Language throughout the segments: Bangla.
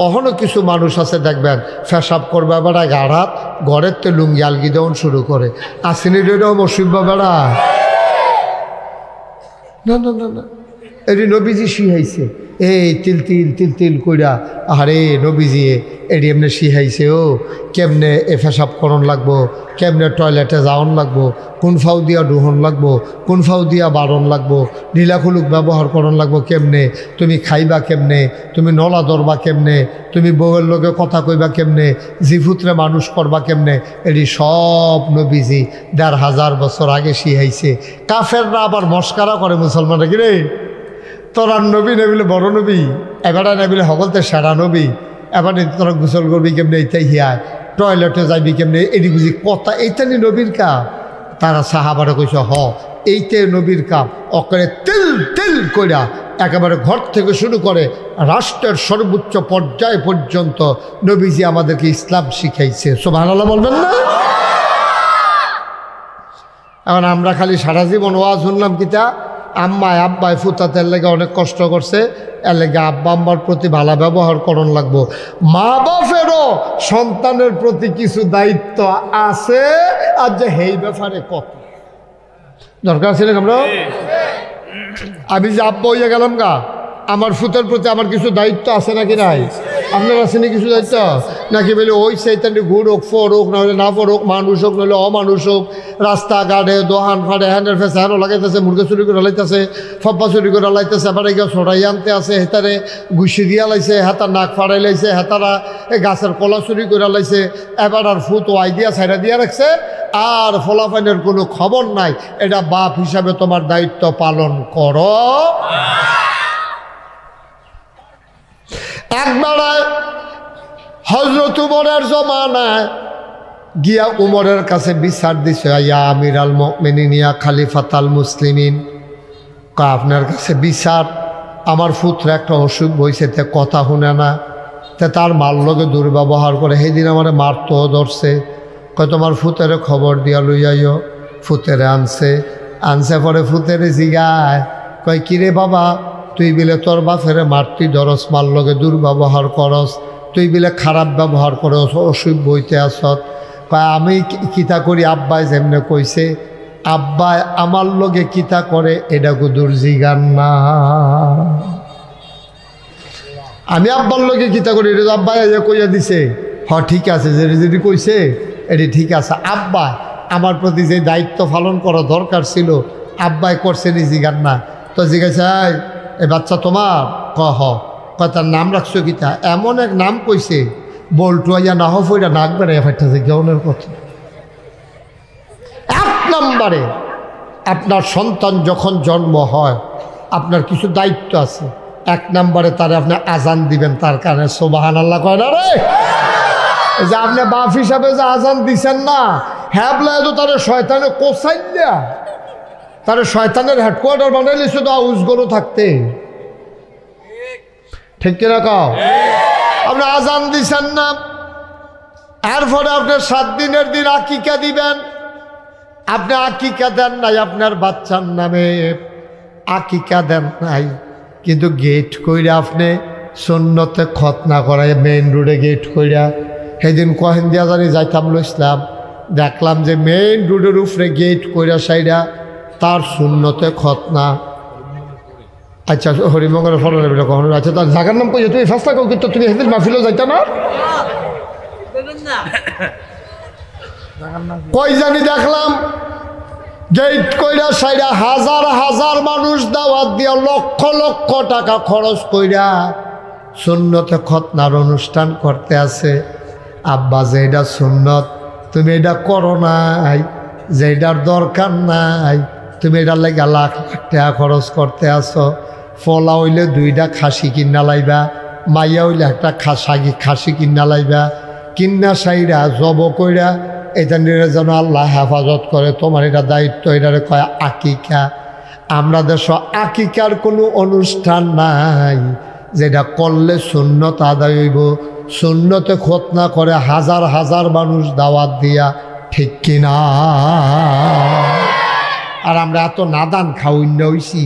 অহনো কিছু মানুষ আছে দেখবেন ফেসাব করবে বেড়া গাড়াত ঘরের তে লুঙ্গি আলগি দেওয়ান শুরু করে আসেনি রেডাও মসিব্বা বেড়া না না না না এটি নবীজি শিহাইছে এই তিল তিল তিল তিল কইরা আরে নবীজি এটি এমনি শিহাইছে ও কেমনে এ ফেসাব করণ লাগবো কেমনে টয়লেটে যাওয়ান লাগবো কোন ফাউ দিয়া ডুহন লাগবো কোন ফাউ দিয়া বারণ লাগবো ঢিলাখুলুক ব্যবহার করণ লাগবো কেমনে তুমি খাইবা কেমনে তুমি নলা ধরবা কেমনে তুমি বউয়ের লোকে কথা কইবা কেমনে জিফুতরে মানুষ করবা কেমনে এটি সব নবীজি ১৫০০ বছর আগে শিহাইছে কাফেররা আবার মস্কারা করে মুসলমানরা কি রে তোরা নবী নেবিলে বড় নবী এবারে নেবিলে সকলতে সেরা নবী এবারে তোরা গোসল করবি কেমনে এইটাই হিয়ায় টয়লেটে যাইবি কেমনে এটি বুঝি কথা এইটানি নবীর কাম তারা সাহাবারা কইছে হ এইটাই নবীর কাম অকরে তেল তেল কইরা একেবারে ঘর থেকে শুরু করে রাষ্ট্রের সর্বোচ্চ পর্যায় পর্যন্ত নবীজি আমাদেরকে ইসলাম শিখাইছে সুবহানাল্লাহ বলবেন না এখন আমরা খালি সারা জীবন ওয়াজ শুনলাম কিতা আম্মায় আব্বায় ফুতাতের লেগে অনেক কষ্ট করছে এর লেগে আব্বা আম্মার প্রতি ভালো ব্যবহার করণ লাগবো মা বাপেরও সন্তানের প্রতি কিছু দায়িত্ব আছে আর যে এই ব্যাপারে কত দরকার ছিলেন আমরা আমি যে আব্বা হইয়া গেলাম গা আমার ফুতের প্রতি আমার কিছু দায়িত্ব আছে নাকি নাই আপনার আছে না কিছু দায়িত্ব নাকি বলে ওই সেইটানি ঘুর হোক ফোর হোক নাহলে না ফোর হোক মানুষ হোক নাহলে অমানুষ হোক রাস্তাঘাটে দোহান ফাটে হ্যান্ডের ফেসে হ্যান্ডও লাগাইতেছে মুরগি চুরি করে লাইতেছে ফপ্পা চুরি করে লাইতেছে এবারে কেউ ছড়াই আনতে আছে হেতারে ঘুষি দিয়া লাইছে হেতার নাক ফাড়াই লাইছে হেতারা গাছের কলা চুরি করে লাইছে এবার আর ফুট ওয়াই দিয়া ছাইড়া দিয়া রাখছে আর ফলাফাইনের কোনো খবর নাই এটা বাপ হিসাবে তোমার দায়িত্ব পালন করো একবার হযরত উমরের জমানায় গিয়া উমরের কাছে বিচার দিছে ইয়া আমিরাল মুমিনিন ইয়া খলিফাতাল মুসলিমিন আপনার কাছে বিচার আমার পুত্র একটা অসুখ হইছে তে কথা শুনে না তে তার মার লগে দুর্ব্যবহার করে সেদিন আমার মারতো ধরছে কয় তোমার ফুতেরে খবর দিয়া লইয়াইও ফুতেরে আনছে পরে ফুতেরে জিগায় কয় কিরে বাবা তুই বিলে তোর বাপেরে মারতি ধরস মার লগে দুর্ব্যবহার করস তুই বিলে খারাপ ব্যবহার করস অসুখ বইতে আসত কয় আমি কিতা করি আব্বাই যেমনে কইছে আব্বাই আমার লগে কিতা করে এটা গুদুর জিগান না আমি আব্বার লগে কিতা করি এটা আব্বাই কইয়া দিছে হ ঠিক আছে যদি কইছে এটি ঠিক আছে আব্বা আমার প্রতি যে দায়িত্ব পালন করা দরকার ছিল আব্বাই করছে নি জিগান না তো জিজ্ঞাসা এই বাচ্চা তোমার কহ তার নাম রাখছো কিতা এমন এক নাম কইছে বলটু আইয়া না হইয়া নাক বেড়াইয়া ফাইতেছে কেউনের কথা এক নম্বরে আপনার সন্তান যখন জন্ম হয় আপনার কিছু দায়িত্ব আছে এক নম্বরে তারে আপনি আজান দিবেন তার কারণে সুবহানাল্লাহ কয় না রে যে আপনি বাপ হিসাবে যে আজান দিছেন না হ্যাঁ বলে তো তার শয়তানে কোসাই না তার শয়তানের হেডকোয়ার্টার বানাইলে শুধু আউজগরও থাকতে ঠিক কিনা কাও আপনি আজান দিছেন না এরপরে আপনি 7 দিনের দিন আকিকা দিবেন আপনি আকিকা দেন নাই আপনার বাচ্চার নামে আকিকা দেন নাই কিন্তু গেট কইরা আপনি সুন্নতে খতনা করায় মেইন রোডে গেট কইরা সেদিন কহেন দিয়া জানি যাইতাম লইসলাম দেখলাম যে মেইন রোডের উপরে গেট কইরা সাইডা তার সুন্নতে খতনা আচ্ছা হরিমঙ্গলের ফল কখনো আচ্ছা তার জায়গার নাম কই তুমি ফার্স্ট থাকো কিন্তু তুমি সেদিন মাহফিলও যাইতা না কই জানি দেখলাম গেট কইরা সাইডা হাজার হাজার মানুষ দাওয়াত দিয়া লক্ষ লক্ষ টাকা খরচ কইরা সুন্নতে খতনার অনুষ্ঠান করতে আছে আব্বা যে এটা সুন্নত তুমি এটা করো নাই যে এটার দরকার নাই তুমি এটার লেগে লাখ লাখ টাকা খরচ করতে আসো ফলা হইলে 2টা খাসি কিনা লাইবা মাইয়া হইলে একটা খাসি কিনা লাইবা কিন্না সাইরা জব কইরা এটা নিয়ে যেন আল্লাহ হেফাজত করে তোমার এটা দায়িত্ব এটারে কয় আকিকা আমরা দেশ আকিকার কোনো অনুষ্ঠান নাই যেটা করলে সুন্নত আদায় হইব সুন্নতে খতনা করে হাজার হাজার মানুষ দাওয়াত দিয়া ঠিক কিনা আর আমরা এত নাদান খাওয়াইন হইছি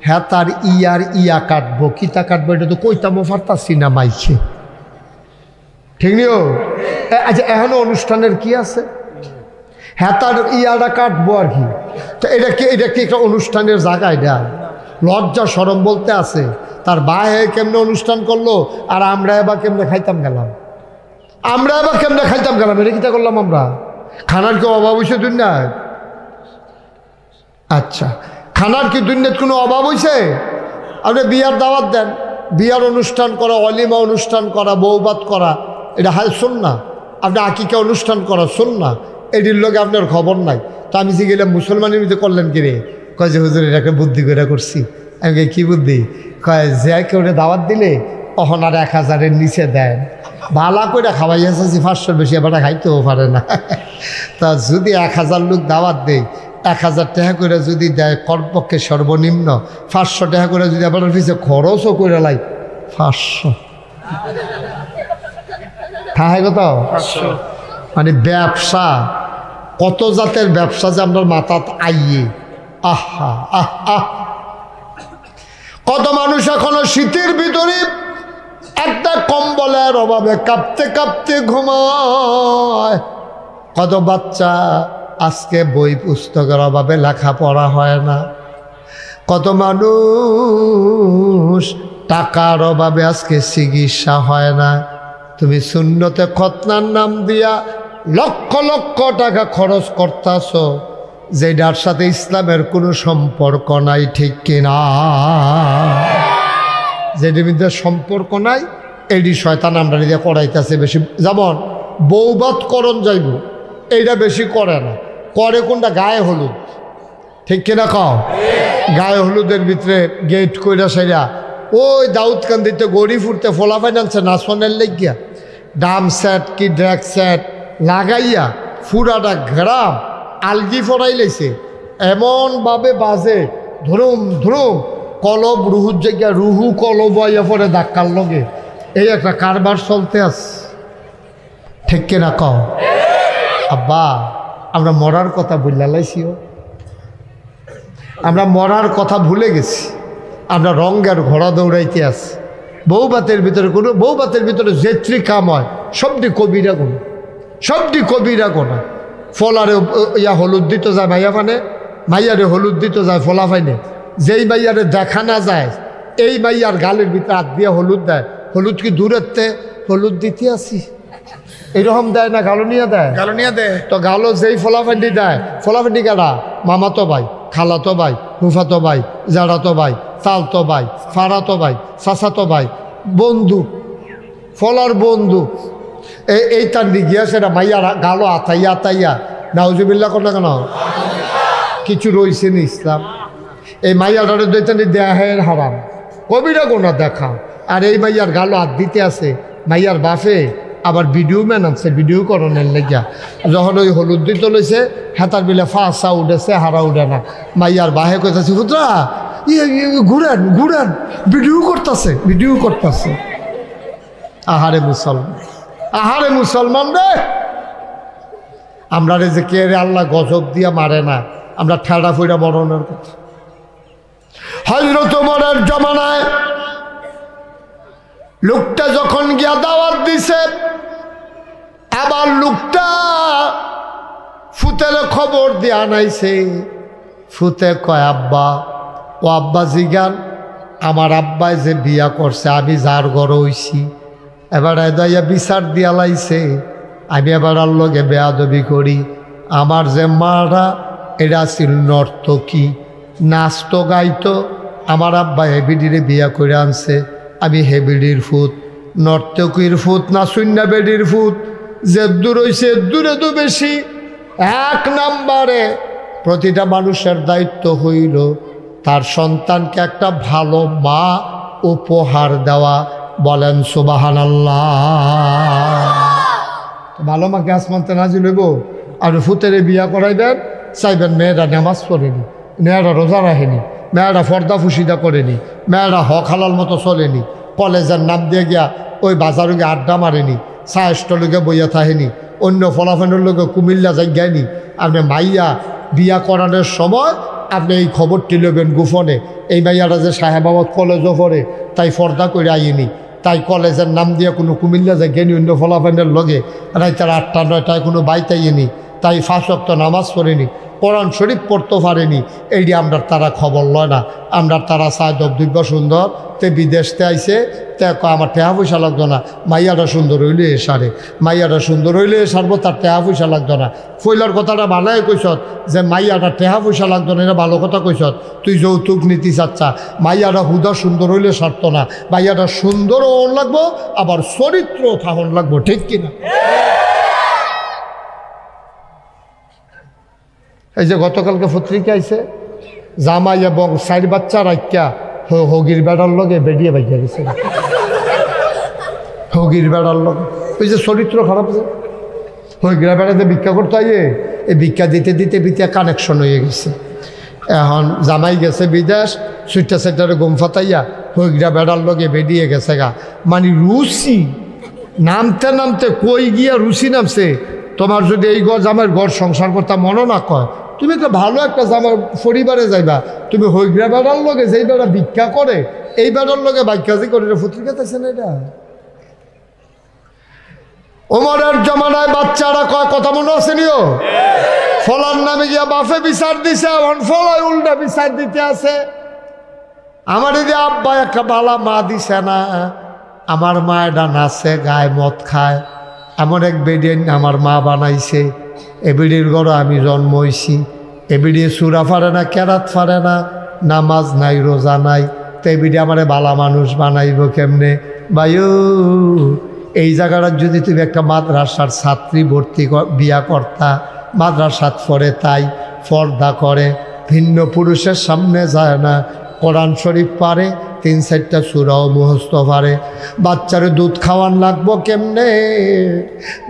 হ্যাঁ তার ইয়া কাটবো কিতা কাটবো এটা তো কইতামও পারতাছি না মাইছে ঠিক নিও। আচ্ছা এখনো অনুষ্ঠানের কি আছে? হ্যাঁ তার ইয়াটা কাটবো আর কি। তো এটা কি একটা অনুষ্ঠানের জায়গা? এটা লজ্জা শরম বলতে আছে। তার বাহে কেমনে অনুষ্ঠান করলো আর আমরা এবার কেমনে খাইতাম গেলাম, এটা কিতা করলাম আমরা? খানার কি অভাব হয়েছে দুনিয়ায়? আচ্ছা খানার কি দুনিয়ার কোনো অভাব হয়েছে? আপনি বিয়ার দাওয়াত দেন, বিয়ার অনুষ্ঠান করা, অলিমা অনুষ্ঠান করা, বৌবাত করা, এটা হাল শোন না। আপনি আকিকা অনুষ্ঠান করা শোন না, এটির লোকে আপনার খবর নাই। তো আমি যে গেলাম মুসলমানের মধ্যে করলেন কিরে? কয় যে হুজুর এটা একটা বুদ্ধি করে করছি। আমি কি বুদ্ধি? কয় যে কেউ দাওয়াত দিলে তখন আর 1000-এর নিচে দেন, ভালা করে খাওয়াইয়াছি 500-র বেশি এবার খাইতেও পারে না। তা যদি 1000 লোক দাওয়াত দেয়, 1000 টাকা করে যদি দেয়, কমপক্ষে সর্বনিম্ন 500 টাকা করে যদি আপনার পিছিয়ে খরচও করে লাই, 500 হ্যাঁ কত? মানে ব্যবসা, কত জাতের ব্যবসা যে আপনার মাথাত আইয়ে। আহা আহ আহ, কত মানুষ এখনো শীতের ভিতরে একটা কম্বলের অভাবে কাঁপতে কাঁপতে ঘুমায়। কত বাচ্চা আজকে বই পুস্তকের অভাবে লেখাপড়া হয় না। কত মানুষ টাকার অভাবে আজকে চিকিৎসা হয় না। তুমি সুন্নতে খতনার নাম দিয়া লক্ষ লক্ষ টাকা খরচ করতেছ, যেটার সাথে ইসলামের কোনো সম্পর্ক নাই, ঠিক কিনা? যেটির মধ্যে সম্পর্ক নাই এটি শয়তান আমরা দিয়ে করাইতেছে বেশি। যেমন বৌবাত করণ যাইব, এইটা বেশি করে না, করে কোনটা? গায়ে হলুদ, ঠিক কিনা কও? গায়ে হলুদের ভিতরে গেট কইরা সাইরা ওই দাউদকান্দিতে গড়ি ফুরতে ফোলা ফাইনান্সে নাচনের লেগিয়া ডাম সেট কি ড্র্যাক সেট লাগাইয়া ফুরাটা ঘেরাম আলগি ফরাই লাইছে, এমনভাবে বাজে ধরুম ধরুম, কলব রুহুর জায়গা রুহু কলব আইয়া পরে ধাক্কার লগে। এই একটা কারবার চলতে আস, ঠিক কিনা কও? আব্বা আমরা মরার কথা বললা লাইছিও, আমরা মরার কথা ভুলে গেছি। আমরা রঙের ঘোড়া দৌড়াইতে আছি। বৌবাতের ভিতরে যেত্রি কাম হয় সবটি কবিরা গোনা, সবটি কবিরা গোনা। ফলারে ইয়া হলুদ দিত যায় মাইয়া ফানে, মাইয়ারে হলুদ দিত যায় ফলা ফাইনে। যেই মাইয়ারে দেখা না যায় এই মাইয়ার গালের ভিতরে হাত দিয়ে হলুদ দেয়। হলুদ কি দূরেতে হলুদ দিতে আসি, এরকম দেয় না? গালো নিয়ে দেয়, গালো নিয়ে দেয়। তো গালো যেই ফলাফান্ডি দেয়, ফলাফান্ডি কারা? মামাতো ভাই, খালাতো ভাই, ফুফাতো ভাই, জাড়াতো ভাই, তালতো ভাই, ফাড়াতো ভাই, চাচাতো ভাই, বন্ধু, ফলার বন্ধু। এই তার গিয়া সেটা মাইয়া গালো আতাইয়া আতাইয়া নাউজুবিল্লাহ কর না কেন? কিছু রয়েছে না ইসলাম। এই মাইয়াটারে দৈতানি দেহের হারাম, কবিরা গোনা দেখা। আর এই মাইয়ার গালো হাত দিতে আছে, মাইয়ার বাফে আবার ভিডিও ম্যান আনছে ভিডিও করণের লেগিয়া। যখন ওই হলুদ দিতে লইছে হেতার বিলে ফাঁসা উঠেছে, হারা উঠে না। মাইয়ার বাহে কইতাছে পুত্রা ঘুরেন ঘুরেন, ভিডিও করতেছে। আহারে মুসলমান, আহারে মুসলমান রে, আমরা রে যে কে রে আল্লাহ গজব দিয়া মারে না, আমরা ঠেড়া ফুইরা মরণের কথা। হযরত ওমরের জমানায় লোকটা যখন গিয়া দাওয়াত দিছে, আবার লোকটা ফুতের খবর দিয়া আনাইছে। ফুতে কয় আব্বা, ও আব্বা জিগান আমার আব্বাই যে বিয়া করছে আমি যার ঘর হইছি, এবার এদাইয়া বিচার দিয়া লাইছে আমি এবার আর লগে বেয়াদবি করি। আমার যে মারা এরা ছিল নর্তকী, নাচতো গাইতো। আমার আব্বা হেবিডিরে বিয়া করে আনছে, আমি হেবিডির ফুত, নর্তকীর ফুত না শূন্য বেডির ফুত। যে দূর হইছে দূরে তো বেশি। 1 নম্বরে প্রতিটা মানুষের দায়িত্ব হইল তার সন্তানকে একটা ভালো মা উপহার দেওয়া। বলেন সুবহানাল্লাহ। ভালো মাকে আসমানতে নাজিল হইব। আর ফুতেরে বিয়া করাইবেন, চাইবেন মেয়েরা নামাজ পড়েনি, মেয়েরা রোজা রাখেনি, মেয়েরা ফর্দা ফুসিদা করেনি, মেয়েরা হক হালাল মতো চলেনি, কলেজের নাম দিয়ে গিয়া ওই বাজারে গিয়ে আড্ডা মারেনি, চায়েষ্ট লোকে বইয়া থাকেনি, অন্য ফলাফলের লোকে কুমিল্লা যাইনি। আপনি মাইয়া বিয়া করানোর সময় আপনি এই খবরটি লবেন গোপনে, এই মাইয়াটা যে সাহেবাবাদ কলেজও পড়ে তাই ফর্দা করে আইনি, তাই কলেজের নাম দিয়ে কোনো কুমিল্লা যায় জ্ঞানী অন্য ফলাফানের লগে রাইতের 8টা 9টায় কোনো বাইতাইনি, তাই 5 ওয়াক্ত নামাজ পড়েনি, কোরআন শরীফ পড়তে পারেনি। এইটি আমরা তারা খবর লয় না। আমরা তারা চায় দবদুব্য সুন্দর, তে বিদেশতে আইসে তে আমার টেহা পয়সা লাগতো না, মাইয়াটা সুন্দর হইলে সারে, মাইয়াটা সুন্দর হইলে সারবো, তার টেহা পয়সা লাগতো না। ফইলার কথাটা ভালোই কইসত যে মাইয়াটা টেহা পয়সা লাগতো না, এটা ভালো কথা কইসত। তুই যৌতুক নীতি চাচ্ছা, মাইয়াটা হুদা সুন্দর হইলে সারত না, মাইয়াটা সুন্দরও হন লাগবো, আবার চরিত্র থাহন লাগবো, ঠিক কিনা? এই যে গতকালকে পত্রিকা আইছে, জামাই এবং 4 বাচ্চা রাখিয়া হগির বেড়ার লগে বেরিয়ে বাইয়া গেছে, হগির বেড়ার লগে। ওই যে চরিত্র খারাপ, যে হগিরা বেড়াতে ভিক্ষা করতে আইয়ে এই ভিক্ষা দিতে দিতে দিতে কানেকশন হয়ে গেছে। এখন জামাই গেছে বিদেশ, সুইটা সেটারে গুম ফাতাইয়া হগিরা বেড়ার লগে বেরিয়ে গেছে গা। মানে রুচি নামতে নামতে কই গিয়া রুচি নামছে। তোমার যদি এই জামাইয়ের ঘর সংসার করতে মনে না কয়, তুমি তো ভালো একটা জামার পরিবারে যাইবা, তুমি হইগ্রা বেড়ার লগে যেই বেড়া ভিক্ষা করে এই বেড়ার লগে বাইকাজি করে পত্রিকাতে আছে না। এটা ওমরের জমানায় বাচ্চারা কয়, কথা মনে আছে নিও, ফলার নামে গিয়া বাফে বিচার দিছে, এখন ফলায় উল্টা বিচার দিতে আছে। আমার যদি আব্বা একটা বালা মা দিছে না, আমার মা এটা নাচে গায়ে মদ খায়, এমন এক বেডিন আমার মা বানাইছে। এ বেডির ঘরে আমি জন্ম হয়েছি। এ বেডি সুরা ফারে না, কেরাত ফারে না, নামাজ নাই, রোজা নাই, তো এ বেডি আমারে বালা মানুষ বানাইব কেমনে? ভাইও এই জায়গাটার যদি তুমি একটা মাদ্রাসার ছাত্রী ভর্তি বিয়া করতা, মাদ্রাসাত পড়ে, তাই পর্দা করে, ভিন্ন পুরুষের সামনে যায় না, কোরআন শরীফ পারে, 3-4টা সূরাও মুখস্থ পারে। বাচ্চারে দুধ খাওয়ান লাগবো কেমনে?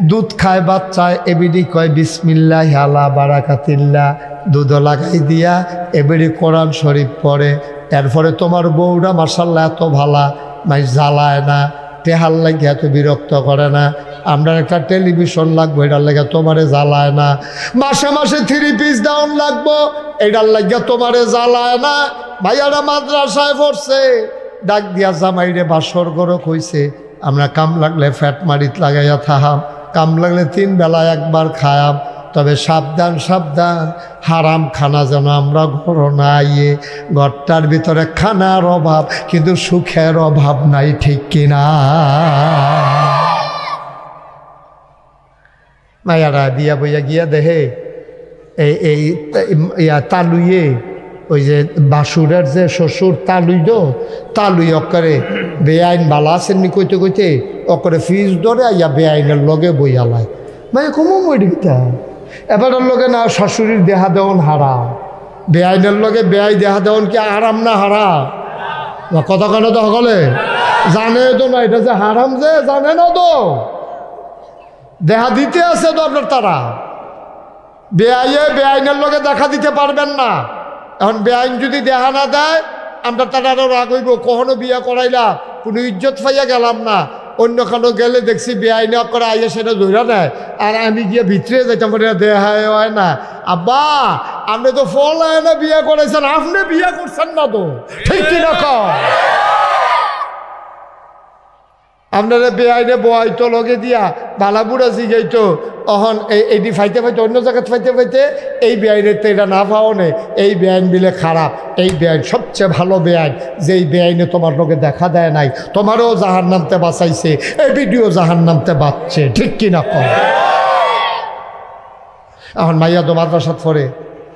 দুধ খায় বাচ্চায়, এবিডি কয় বিসমিল্লাহ আলা বারাকাতিল্লাহ, দুধ লাগাই দিয়া এবিডি কোরআন শরীফ পড়ে। এরপরে তোমার বউরা মাশাআল্লাহ এত ভালা, মাই জ্বালায় না, টেহার লাগে এত বিরক্ত করে না, আমরা একটা টেলিভিশন লাগবো এটার লাগে তোমারে জ্বালায় না, মাসে মাসে 3 পিস ডাউন লাগবো এটার লাগে তোমারে জ্বালায় না। ভাইয়ারা মাদ্রাসায় পড়ছে, ডাক দিয়া জামাইরে বাসর গরক হইছে, আমরা কাম লাগলে ফ্যাট মারিত লাগাইয়া থাহাম, কাম লাগলে 3 বেলা একবার খায়াম, তবে সাবধান সাবধান, হারাম খানা যেন আমরা ঘর না আইয়ে। ঘরটার ভিতরে খানার অভাব কিন্তু সুখের অভাব নাই, ঠিক কিনা? মায়ারা বিয়া বইয়া গিয়া দেহে এই তালুইয়ে, ওই যে বাসুরের যে শ্বশুর তালুই দো, তালুই অকরে বেআইন বালা আসেননি কইতে কইতে অকরে ফিজ ধরে আইয়া বেআইনের লগে বইয়ালায়। মানে কমো মরিটা এবারের লগে না শাশুড়ির দেহা দেওয়ান হারাম, বেআইনের লগে বেআই দেহা দেওয়ান কি হারাম না হারাম? কথা কেন তো সকলে জানে তো না, এটা যে হারাম যে জানে না তো, দেহা দিতে আছে তো আপনার তারা। বেআইয়ে বেআইনের লগে দেখা দিতে পারবেন না। এখন বেআইন যদি দেহা না দেয় আমরা তারা আরো রাগ হইব, কখনো বিয়া করাইলা কোনো ইজ্জত পাইয়া গেলাম না, অন্য খানো গেলে দেখছি বেআইন করে আইয়া সেটা ধরা নেয়, আর আমি গিয়ে ভিতরে যাইতাম দেহায় হয় না। আব্বা আপনি তো ফল হয় না বিয়া করাইছেন, আপনি বিয়া করছেন না তো, ঠিক কিনা কর? আপনারা বেআইনে বয়াইতো লগে দিয়া বালাবুড়া জিগাইতো, অহন এইটি ফাইতে ফাইতে অন্য জায়গায় ফাইতে ফাইতে এই বেআইনের তো এটা না পাও নে, এই বেআইন বিলে খারাপ, এই বেআইন সবচেয়ে ভালো বেআইন, যেই বেআইনে তোমার লোকে দেখা দেয় নাই, তোমারও জাহান নামতে বাঁচাইছে, এই ভিডিও জাহান নামতে বাঁচছে, ঠিক কিনা কর? এখন মাইয়া তো মাদ্রাসাত পড়ে,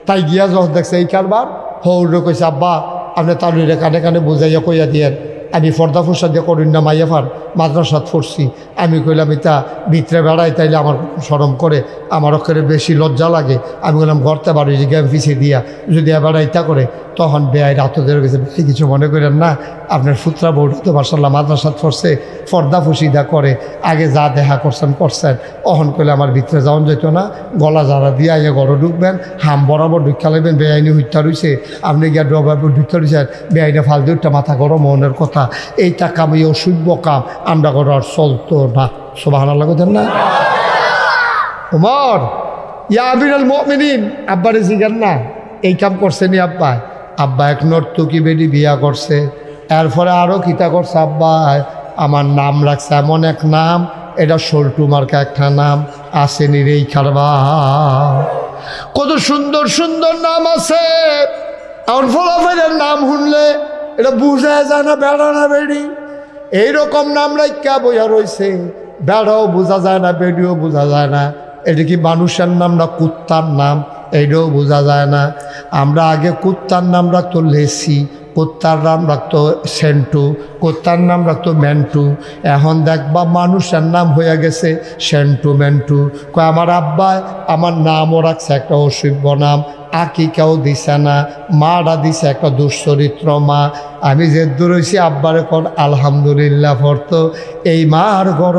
তাই গিয়া যখন দেখছে এই কারবার, হৌরে কইছে আব্বা আপনি তালুরে কানে কানে বুঝাইয়া কইয়া দিয়েন, আমি পর্দা ফুসা দিয়ে করি না, মাইয়া ফার মাদ্রাসাত পড়ছি। আমি কইলাম এটা ভিতরে বেড়াই, তাইলে আমার শরম করে, আমার অক্ষরে বেশি লজ্জা লাগে। আমি বললাম ঘরতে বাড়ি যে গ্যাম পিছিয়ে দিয়া যদি এবার ইটা করে, তখন বেআই রাত ধরে গেছে, বেশি কিছু মনে করেন না, আপনার ফুতরা বউটা তো মাশাআল্লাহ মাদ্রাসাত পড়ছে, পর্দা ফুসিদা করে, আগে যা দেখা করছেন করছেন। অহন করলে আমার ভিতরে যাওয়ান যেত না, গলা যারা দিয়ে আইয়া ঘরে ঢুকবেন, হাম বরাবর ঢুকা লাগবেন, বেআইনি হত্যা রয়েছে, আপনি গিয়া ডবাবর ঢুকতে রয়েছেন, বেআইনে ফাল দিয়ে মাথা গরম মনের কথা, এইটা কাম এই অসভ্য কাম আমরা ঘরে আর চলতো না। সুবহানাল্লাহ বলেন না? ওমর ইয়া আমিরুল মুমিনিন, আব্বারে জিগান না এই কাম করছেনি আব্বা? আব্বা এক নর্তকী বেডি বিয়া করছে, এরপরে আরও কিতা করছে আব্বা, আমার নাম রাখছে এমন এক নাম, এটা সল্টু মার্কা একটা নাম, আসেনি রে খারবা। কত সুন্দর সুন্দর নাম আছে। এখন ফলাফলের নাম শুনলে এটা বুঝা যায় না বেড়া না বেড়ি, এইরকম নাম রাখা বইয়া রয়েছে। বেড়াও বোঝা যায় না, বেড়িও বোঝা যায় না। এটা কি মানুষের নাম না কুত্তার নাম, এইটাও বোঝা যায় না। আমরা আগে কুত্তার নাম রাখতো লেসি, কুত্তার নাম রাখতো সেন্টু, কুত্তার নাম রাখতো মেন্টু। এখন দেখবা মানুষের নাম হয়ে গেছে সেন্টু মেন্টু। আমার আব্বাই আমার নামও রাখছে একটা অসভ্য নাম, আকিকাও দিছে না, মারা দিছে একটা দুশ্চরিত্র মা। আমি যে দূর হয়েছি আব্বারে কর আলহামদুলিল্লাহ ফরতো, এই মার ঘর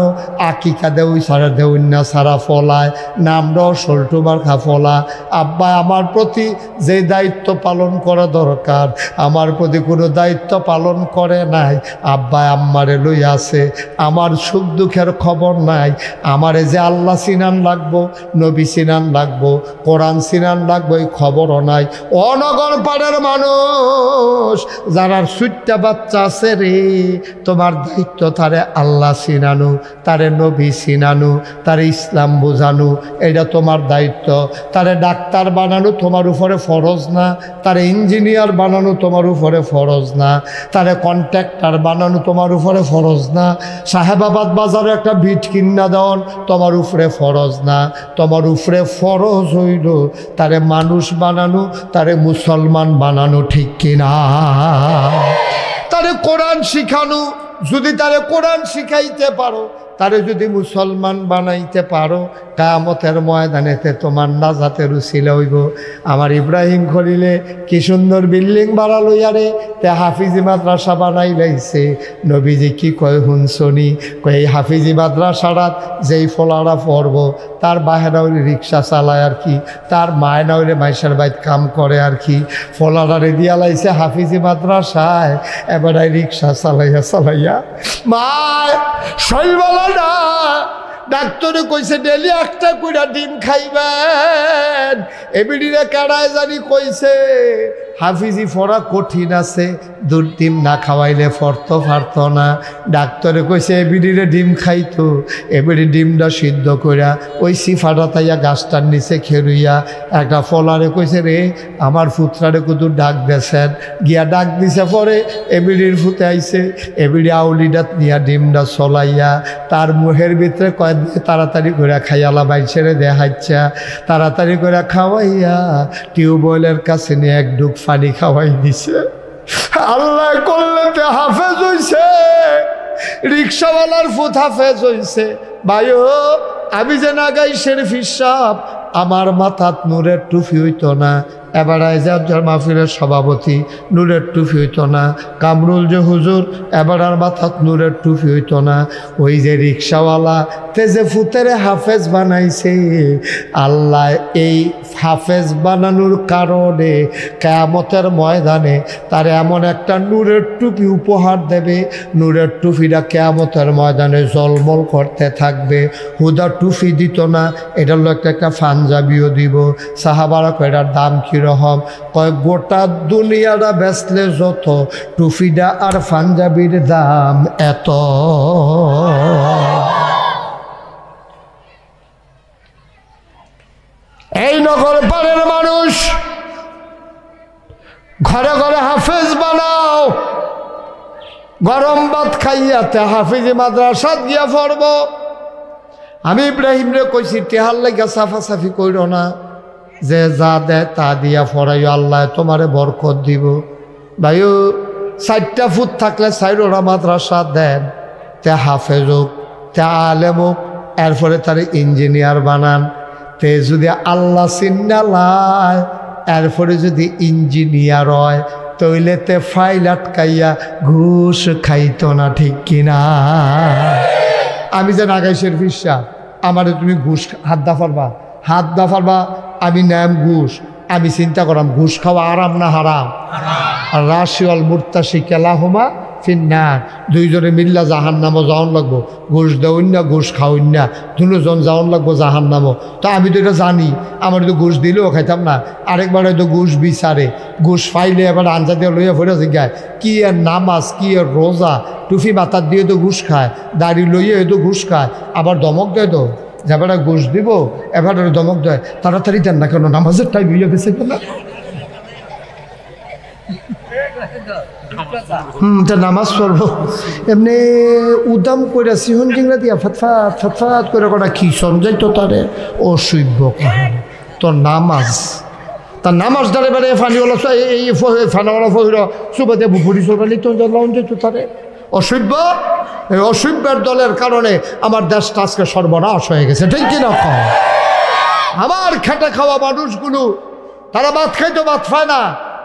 আকিকা দেউই সারা দেউন্না সারা ফলায়, নামরাও সল্টু মার্কা ফলা। আব্বা আমার প্রতি যে দায়িত্ব পালন করা দরকার আমার প্রতি কোনো দায়িত্ব পালন করে নাই। আব্বা আম্মারে লই আছে, আমার সুখ দুঃখের খবর নাই। আমারে যে আল্লাহ সিনান লাগবো, নবী সিনান লাগবো, কোরআন সিনান লাগবো এই খবরও নাই। অনগর পাড়ের মানুষ যারা সুইটটা বাচ্চা আছে রে, তোমার দায়িত্ব তারে আল্লাহ সিনানো, তারে নবী সিনানো, তারে ইসলাম বোঝানো, এটা তোমার দায়িত্ব। তারে ডাক্তার বানানো তোমার উপরে ফরজ না, তারে ইঞ্জিনিয়ার বানানো তোমার উপরে ফরজ না, তারে কন্ট্রাক্টর বানানো তোমার উপরে ফরজ না, সাহেবাবাদ বাজারে একটা ভিট কিনা দেওয়ান তোমার উপরে ফরজ না। তোমার উপরে ফরজ হইল তারে মানুষ বানানো, তারে মুসলমান বানানো, ঠিক কিনা? তারে কোরআন শিখানো, যদি তারে কোরআন শিখাইতে পারো, তারে যদি মুসলমান বানাইতে পারো, কিয়ামতের ময়দানেতে তোমার নাজাতের উসিলা হইব। আমার ইব্রাহিম খলিলে কি সুন্দর বিল্ডিং বাড়ালো ইয়ারে, তে হাফিজি মাদ্রাসা বানাই লাইছে। নবীজি কি কয় হুনসনি, কয় এই হাফিজি মাদ্রাসারাত যেই ফলারা পড়ব তার বাহেরা হইলে রিক্সা চালায় আর কি, তার মায়না হইলে মাইসার বাইত কাম করে আর কি। ফলারারে দিয়া লাইছে হাফিজি মাদ্রাসায়, এবারে রিক্সা চালাইয়া মায় শৈলবেলা না ডাক্তারে কইছে ডেলি একটা কইরা ডিম খাইবেন। এবিডিরে কেড়ায় জানি কইছে হাফিজি ফরা কঠিন আছে, দুধ ডিম না খাওয়াইলে ফরতো পারত না। ডাক্তারে কইছে এবিডিরে ডিম খাইতো, এবিডি ডিমটা সিদ্ধ কইরা ওই সিফাটা তাইয়া গাছটার নিচে খেরুইয়া একটা ফলারে কইছে রে আমার ফুতরারে কুতু ডাক দেছেন, গিয়া ডাক দিছে পরে এবিডির ফুতে আইছে। এবিডি আউলিডাত নিয়া ডিমটা চলাইয়া তার মুহের ভিতরে কয় তাড়াতাড়ি করে খাইয়ালা বাইছেরে দেখাইছা, তাড়াতাড়ি করে খাওয়াইয়া টিউবওয়েলের কাছে নিয়ে এক ডুব পানি খাওয়াই দিছে। আল্লাহ করলে তে হাফেজ হইছে, রিক্সাওয়ালার ফুত হাফেজ হইছে। ভাইও আমি যে নাগাই শরীফ সাহেব, আমার মাথাত নূরের টুপি হইতো না। এবার আইজার মাহফিলের সভাপতি নূরের টুপি হইতো না। কামরুল যে হুজুর এবার আর মাথাত নূরের টুপি হইতো না। ওই যে রিক্সাওয়ালা তে যে ফুতেরে হাফেজ বানাইছে, আল্লাহ এই হাফেজ বানানোর কারণে কিয়ামতের ময়দানে তার এমন একটা নূরের টুপি উপহার দেবে, নূরের টুপিটা কিয়ামতের ময়দানে জলমল করতে থাকবে। হুদা টুপি দিত না, এটার লোক একটা পাঞ্জাবিও দিব। সাহাবারা কয়টার দাম কিরকম? কয় গোটা দুনিয়াটা বেচলে যত, টুপিটা আর পাঞ্জাবির দাম এত। এই নগর পাড়ের মানুষ ঘরে ঘরে হাফেজ বানাও, গরম ভাত খাইয়াতে হাফিজি মাদ্রাসাত গিয়া পড়ব। আমি ইব্রাহিম রে কইছি টেহার লাগা সাফাসাফি কইর না, যে যা দেয় তা দিয়া ফরাইও, আল্লাহ তোমারে বরকত দিব। ভাইও 4টা ফুট থাকলে 4টা মাদ্রাসা দেন, তে হাফেজ হোক, তে আলেম হোক, এরপরে তার ইঞ্জিনিয়ার বানান। তে যদি আল্লাহ চিন্নালায় এরপরে যদি ইঞ্জিনিয়ার হয়, তইলে তে ফাইল আটকাইয়া ঘুষ খাইতো না, ঠিক কিনা? আমি যে নাগাইশের ফিসা, আমারে তুমি ঘুষ হাত দা পারবা, আমি নাম ঘুষ। আমি চিন্তা করলাম ঘুষ খাওয়া আরাম না হারাম? আর রাশিয়াল মুরতাসি কেলাহুমা ফিন্নার, দুইজনে মিল্লা জাহান্নামও যাওয়ান লাগবো, ঘুষ দেউন না ঘুষ খাওয়ান না, দুজন যাওয়ান লাগবো জাহান্নামও। তো আমি তো এটা জানি, আমার তো ঘুষ দিলেও খাইতাম না, আরেকবার হয়তো ঘুষ বিচারে, ঘুষ ফাইলে এবার আঞ্জা দিয়ে লইয়া ফেরে জিজ্ঞায় কি এর নামাজ, কি এর রোজা, টুফি মাথার দিয়ে তো ঘুষ খায়, দাড়ি লইয়া তো ঘুষ খায়, আবার দমক দেয় তো যে এবার ঘুষ দিব, এবার দমক দেয় তাড়াতাড়ি দেন না কেন, নামাজের টাইম হইয়া গেছে কেন। তা নামাজ পড়বো এমনি উদাম করে সিহন কিংরা দিয়া ফটফাট ফটফাট করে কটা কি সঞ্জয় তো তারে অসভ্য তোর নামাজ, তার নামাজ দাঁড়ে বেড়ে ফানিওয়ালা এই ফানাওয়ালা ফহির সুবাদে বুপুরি চোরালি তো লাউন যেত তারে অসভ্য। এই অসভ্যের দলের কারণে আমার দেশটা আজকে সর্বনাশ হয়ে গেছে, ঠিক কিনা? আমার খেটে খাওয়া মানুষগুলো তারা ভাত খাইতো ভাত খায় না,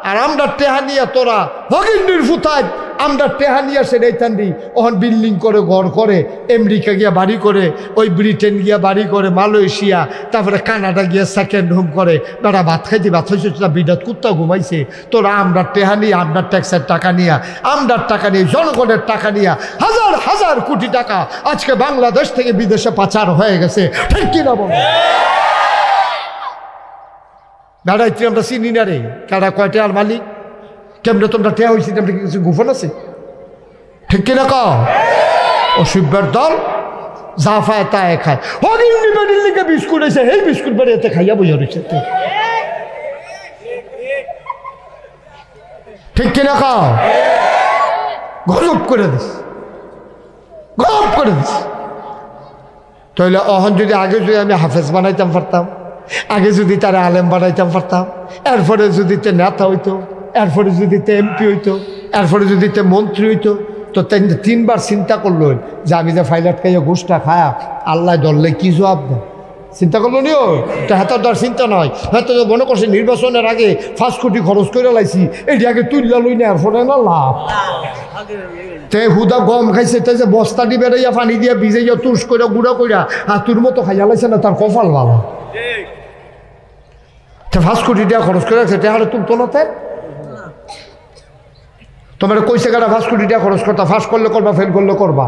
আর আমরা টেহানিয়া তোরা ভগিন্দির ফুতায় আমরা টেহানিয়া সে রেতান্ডি ওখান বিল্ডিং করে ঘর করে, আমেরিকা গিয়া বাড়ি করে, ওই ব্রিটেন গিয়া বাড়ি করে, মালয়েশিয়া, তারপরে কানাডা গিয়া সেকেন্ড হোম করে, বেড়া ভাত খাইতে ভাত খাইছে না, বিরাট কুত্তা ঘুমাইছে। তোরা আমরা টেহানি, আমরা ট্যাক্সের টাকা নিয়া, আমরার টাকা নিয়ে, জনগণের টাকা নিয়া হাজার হাজার কোটি টাকা আজকে বাংলাদেশ থেকে বিদেশে পাচার হয়ে গেছে, ঠিক কিনা বলো? বেড়াইছি আমরা চিনি না রে, কারা কয়টা আর মালিক কেমনে তোমরা টেয়া হয়েছি, তেমনি কিছু গোপন আছে, ঠিক কিনা? অসভ্যের দল যা পায় তাই খায়। হরিণী বাড়ির লিখে বিস্কুট এসে এই বিস্কুট বাড়ি এতে খাইয়া বুঝা রয়েছে, ঠিক কিনা? গজব করে দিস, গজব করে দিস। তাহলে অহন যদি আগে যদি আমি হাফেজ বানাইতাম পারতাম, আগে যদি তারা আলেম বানাইতাম পারতাম, এরপরে যদি তে নেতা হইতো, এরপরে যদি তে এমপি হইতো, এরপরে যদি তে মন্ত্রী হইতো, তো তিনবার চিন্তা করলো যে আমি যে ফাইলাট খাইয়া ঘুষটা খায়া আল্লাহ ধরলে কি জবাব দেয়, চিন্তা করলো নিও। তো হাতের দর চিন্তা নয়, হয়তো মনে করছে নির্বাচনের আগে 5 কোটি খরচ করে লাইছি, এটি আগে তুললা লই না, এরপরে না লাভ। তে হুদা গম খাইছে, তে যে বস্তা দি বেড়াইয়া পানি দিয়া ভিজাইয়া তুষ করে গুঁড়া কইরা হাতুর মতো খাইয়া লাইছে না, তার কপাল ভালো। 5 কোটি টাকা খরচ করে রাখছে, টাকা তুলতো না। তোমার কইসে গাড়া 5 কোটি টাকা খরচ করতা, ফাঁস করলে করবা, ফেল করলে করবা,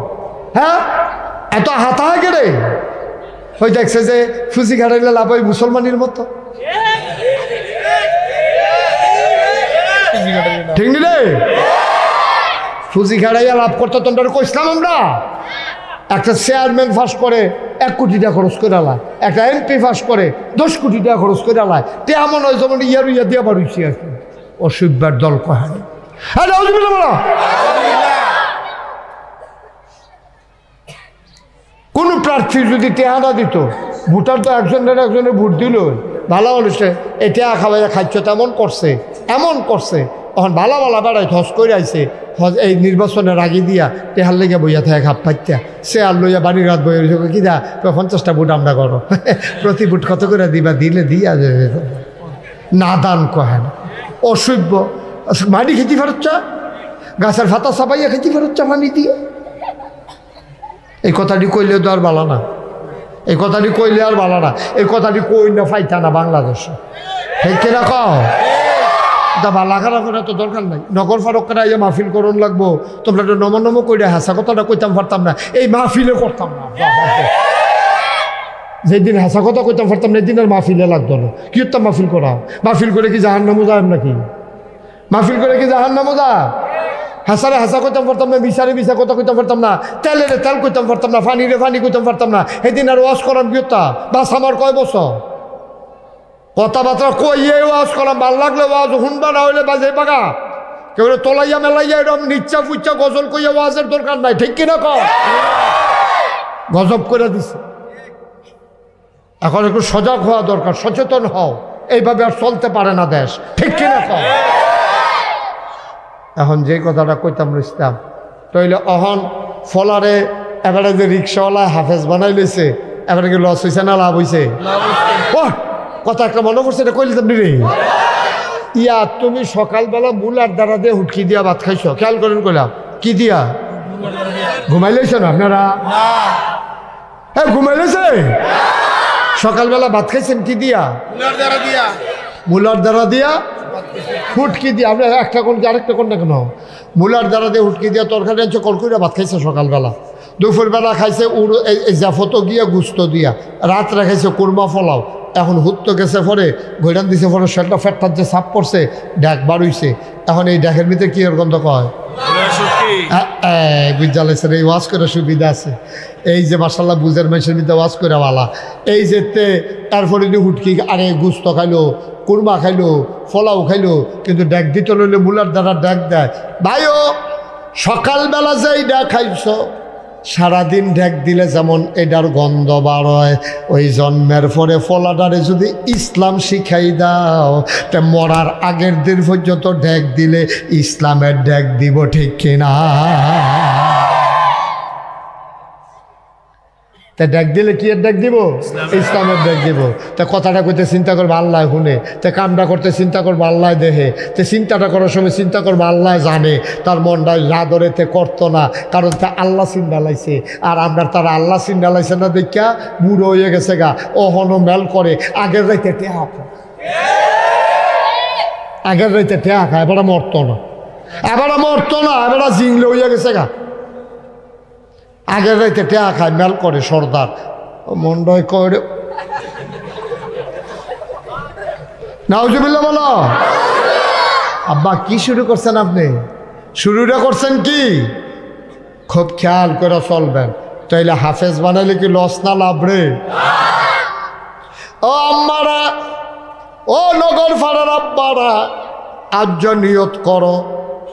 হ্যাঁ এত হাতা হয় কেড়ে। ওই দেখছে যে ফুজি ঘাড়াইলে লাভ হয় মুসলমানের মতো, ঠিক নি রে? ফুজি ঘাড়াইয়া লাভ করতো তোমরা কইসলাম আমরা। একটা চেয়ারম্যান ফাঁস করে 1 কোটি টাকা খরচ করে আলায়, একটা এমপি ফাঁস করে 10 কোটি টাকা খরচ করে আলায়, তে এমন হয় যেমন ইয়া দিয়ে বাড়ুইছি আর কি। অসভ্যের দল কয় কোন প্রার্থী যদি টেহানা দিত, ভোটার তো একজনের ভোট দিল, ভালো মানুষে এই টেহা খাওয়াইয়া খাইছ, তেমন করছে এমন করছে, তখন ভালো ভালো বেড়াই হজ করে আইছে, এই নির্বাচনের আগে দিয়া টেহার লেগে বইয়া থাকে খাপ পাইতা, সে আর লইয়া বাড়ির রাত বইয়া কি দা 50টা ভোট আমরা করো, প্রতি ভোট কত করে দিবা, দিলে দিয়া না দান কহে না। অসভ্য মাটি খেতে ফেরচ্ছা, গাছের ফাতা চাপাইয়া খেতে ফেরচ্ছা পানি দিয়ে। এই কথাটি কইলে তো আর ভালো না, এই কথাটি কইলে আর ভালো না, এই কথাটি কই না ফাইতা না বাংলাদেশে, ঠিক কিনা? তা ভালো খারাপ করার তো দরকার নাই। নগর ফারুক করা এই মাহফিল করুন লাগবো, তোমরা তো নম কইরা হাসা কথাটা কইতাম পারতাম না, এই মাহফিলে করতাম না। যেদিন হাসা কথা কইতাম পারতাম না, এদিন আর মাহফিলে লাগতো না। কি করতাম মাহফিল করা? মাহফিল করে কি জাহান্নামে যায় নাকি? মাহফিল করে কি জাহান্নামে যা? হাসারে হাসা কইতাম পারতাম না, মিশারে মিশা কথা কইতাম পারতাম না, তেলের তেল কইতাম পারতাম না, ফানিরে ফানি কইতাম পারতাম না। এদিন আর ওয়াজ করাম কি করতাম? বাস আমার কয় বছর কথাবার্তা কইয়ে ওয়াজ করাম, ভাল লাগলে ওয়াজ শুনবা, না হইলে বাজে বাগা কেউ তোলাইয়া মেলাইয়া এরকম নিচ্ছা ফুচ্ছা গজল কইয়া ওয়াজের দরকার নাই, ঠিক কিনা? গজব করে দিছে। এখন একটু সজাগ হওয়া দরকার, সচেতন হও, এইভাবে আর চলতে পারে না দেশ, ঠিক কিনা? এখন যে কথাটা কইতাম ইসলাম তইলে অহন ফলারে এবারে যে রিক্সাওয়ালা হাফেজ বানাই লইছে, এবারে কি লস হয়েছে না লাভ হয়েছে? কথা একটা মনে পড়ছে, এটা কইলে আপনি রে ইয়া তুমি সকালবেলা মুলার দ্বারা দিয়ে হুটকি দিয়া ভাত খাইছ, খেয়াল করেন কইলাম কি দিয়া? ঘুমাই লইছ না আপনারা? হ্যাঁ ঘুমাই লইছে। সকালবেলা ভাত খাইছেন কি দিয়া? মুলার দ্বারা দিয়া হুটকি দিয়ে আপনি একটা কোন আরেকটা কোন না কেন মূলার দ্বারা দিয়ে হুটকি দিয়ে তরকারি আনছে কলকুইরা ভাত খাইছে সকালবেলা, দুপুরবেলা খাইছে জাফতো গিয়া গুস্ত দিয়া, রাত্রে খাইছে কুরমা ফলাও। এখন হুত্ত গেছে পরে ঘৈরান দিছে পরে সেলটা ফ্যাটটার যে সাপ পড়ছে ড্যাক বাড়ুইছে। এখন এই ড্যাকের ভিতরে কি এর গন্ধ কয় বুঝালাইছেন। এই ওয়াজ করে সুবিধা আছে, এই যে মাসাল্লাহ বুঝের মেশের ভিতরে ওয়াজ করে ওয়ালা এই যে তারপরে হুটকি আরে গুস্ত খাইলো, কুরমা খাইলো, ফলাও খাইলো, কিন্তু ড্যাক দিতে লইলে মূলার দ্বারা ড্যাক দেয়। ভাইও সকালবেলা যে এই ড্যাক খাইছ সারাদিন ঢেক দিলে যেমন এটার গন্ধ বার হয়, ওই জন্মের পরে ফলাটারে যদি ইসলাম শিখাই দাও তে মরার আগের দিন পর্যন্ত ঢেক দিলে ইসলামের ঢেক দিব, ঠিক কিনা? তা ডাক দিলে কি এর ডাক দিব? ইসলামের ডাক দিব। তা কথাটা করতে চিন্তা করবো আল্লাহ শুনে, তা কামটা করতে চিন্তা করবো আল্লাহ দেখে, তে চিন্তাটা করার সময় চিন্তা করবো আল্লাহ জানে, তার মনটা রাদরেতে করতো না, কারণ তা আল্লাহ চিন্তা লাইছে। আর আপনার তারা আল্লাহ চিন্তা লাইছে না দেখা বুড়ো হয়ে গেছে গা, ওহনো মেল করে আগের রাইতে টেহা খায়, আগের রাইতে টেহা খায়, এবারে মরতো না, এবারে মরতো না, এবারে জিংলে হইয়া গেছে গা, আগের রাইতে টেয়া খায় মেল করে সর্দার মন্ডয় করে নাউজুবিল্লাহ বলো। আব্বা কি শুরু করছেন আপনি? শুরুটা করছেন কি? খুব খেয়াল করে চলবেন, তাইলে হাফেজ বানাইলে কি লস না লাভ রে? ও আম্মারা, ও নগর ফাড়ার আব্বারা, আজ নিয়ত করো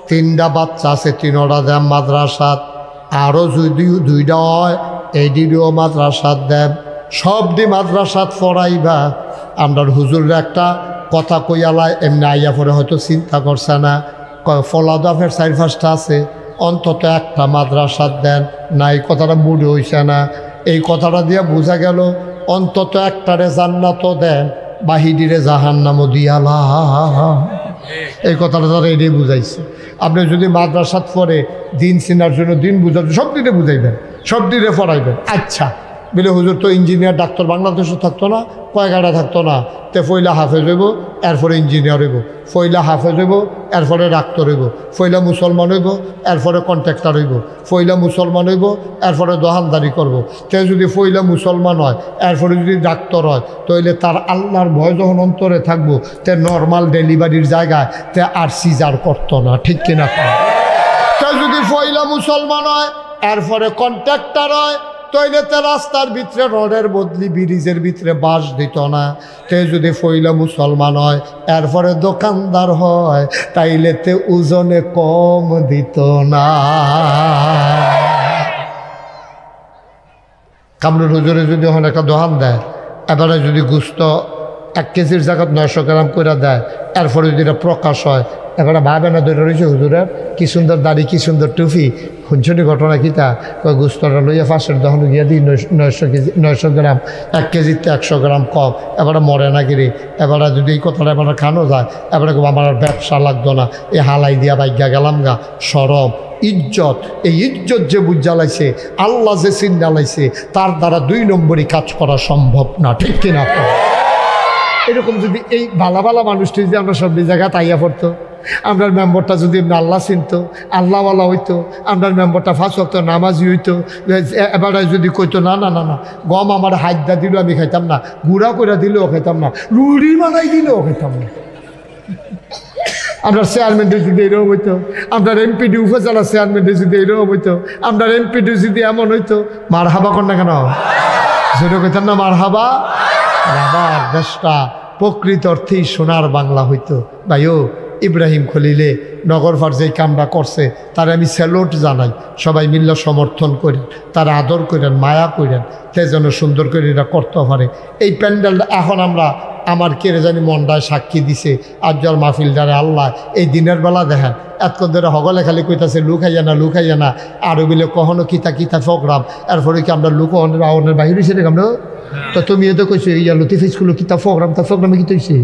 3টা বাচ্চা আছে, 3টা দেন মাদ্রাসাত, আরও যদি 2টা হয় এই দিদিও মাদ্রাসাত দেন, সব দি মাদ্রাসাত পড়াইবা। আমরার হুজুরের একটা কথা কইয়ালায় এমনি আইয়া পরে হয়তো চিন্তা করছে না, ফলাদাফের 4-5টা আছে, অন্তত একটা মাদ্রাসাত দেন না, এই কথাটা মুড়ে হইছে না। এই কথাটা দিয়ে বোঝা গেল অন্তত একটারে জান্নাতও দেন, বাহিদিরে জাহান্নামও দিয়ালা। এই কথাটা তারা এটাই বুঝাইছে। আপনি যদি মাদ্রাসাত পড়ে দিন চিনার জন্য দিন বুঝাবেন, সব দিনে বুঝাইবেন, সব দিনে পড়াইবেন। আচ্ছা বলে হুজুর তো ইঞ্জিনিয়ার ডাক্তার বাংলাদেশও থাকতো না, কয়েকটা থাকতো না, তে ফইলা হাফেজ হইব, এরপরে ইঞ্জিনিয়ার হইব, ফইলা হাফেজ হইব, এরপরে ডাক্তার হইব, ফইলা মুসলমান হইব, এরপরে কন্ট্রাক্টর হইব, ফইলা মুসলমান হইব, এরপরে দোকানদারি করব। তে যদি ফইলা মুসলমান হয় এরপরে যদি ডাক্তার হয়, তাহলে তার আল্লাহর ভয় যখন অন্তরে থাকবো, তে নর্মাল ডেলিভারির জায়গায় তে আর সিজার করতো না, ঠিক কিনা? তে যদি ফইলা মুসলমান হয় এরপরে কন্ট্রাক্টর হয়, তৈলে তে রাস্তার ভিতরে রডের বদলি ব্রিজের ভিতরে বাঁশ দিত না। তে যদি ফইলা মুসলমান হয় এরপরে দোকানদার হয়, তাইলে তে ওজনে কম দিত না। কামরুল হুজুরে যদি এখন একটা দোকান দেয়, এবারে যদি গুস্ত 1 কেজির জায়গায় 900 গ্রাম করে দেয়, এরপরে যদি এটা প্রকাশ হয়, এবারে ভাবে না ধরে রয়েছে হুজুরের কি সুন্দর দাড়ি, কি সুন্দর টুপি, শুনছনি ঘটনা কিতা? গুস্তটা লইয়া ফাঁসের দহন গিয়া দিই 900 গ্রাম, 1 কেজিতে 100 গ্রাম কম, এবারে মরে না গিরি। এবারে যদি এই কথাটা এবারে খানো যায়, এবারে আমার ব্যবসা লাগতো না, এই হালাই দিয়া বাইগা গেলাম গা। সরম ইজ্জত, এই ইজ্জত যে বুঝালাইছে, আল্লাহ যে চিন্তালাইছে, তার দ্বারা 2 নম্বরই কাজ করা সম্ভব না, ঠিক কিনা? এরকম যদি এই ভালা ভালা মানুষটি যদি আমরা সব জায়গায় তাইয়া পড়তো, আপনার মেম্বরটা যদি আল্লাহ চিনত, আল্লাহওয়ালা হইতো, আপনার মেম্বরটা 5 ওয়াক্ত নামাজি হইতো, এবারে যদি কইতো না না না না গম আমার হাইদা দিলেও আমি খাইতাম না, গুঁড়া করে দিলেও খাইতাম না, রুড়ি বানাই দিলেও খাইতাম না। আপনার চেয়ারম্যানটা যদি এরকম হইতো, আপনার এমপিডি উপজেলা চেয়ারম্যানটা যদি এরকম হইতো, আপনার এমপিডি যদি এমন হইতো, মার হাবা কর না কেন? যদি কইতাম না মার হাবা, আবার দেশটা প্রকৃত অর্থেই সোনার বাংলা হইতো। ভাইও ইব্রাহিম খলিলে নগরফার যেই কামটা করছে তার আমি স্যালুট জানাই, সবাই মিল্লা সমর্থন করেন, তার আদর করেন, মায়া করেন, তে যেন সুন্দর করে এটা করতে পারে। এই প্যান্ডেলটা এখন আমরা আমার কেড়ে জানি মনটায় সাক্ষী দিছে, আজ্জাল মাহফিলটারে আল্লাহ এই দিনের বেলা দেখেন এতক্ষণ ধরে হগলে খালি কইতাছে লুকাইয়া না লুকাইয়া না, আরও বিলে কখনো কিতা কিতা প্রোগ্রাম, এরপরে কি আমরা লুকনের আওয়ানের বাহির হয়েছে রেখে আমরা তো তুমি এতো কইছো ইয়া লতিফ স্কুল কিতা প্রোগ্রাম, তার প্রোগ্রামে কি তৈছে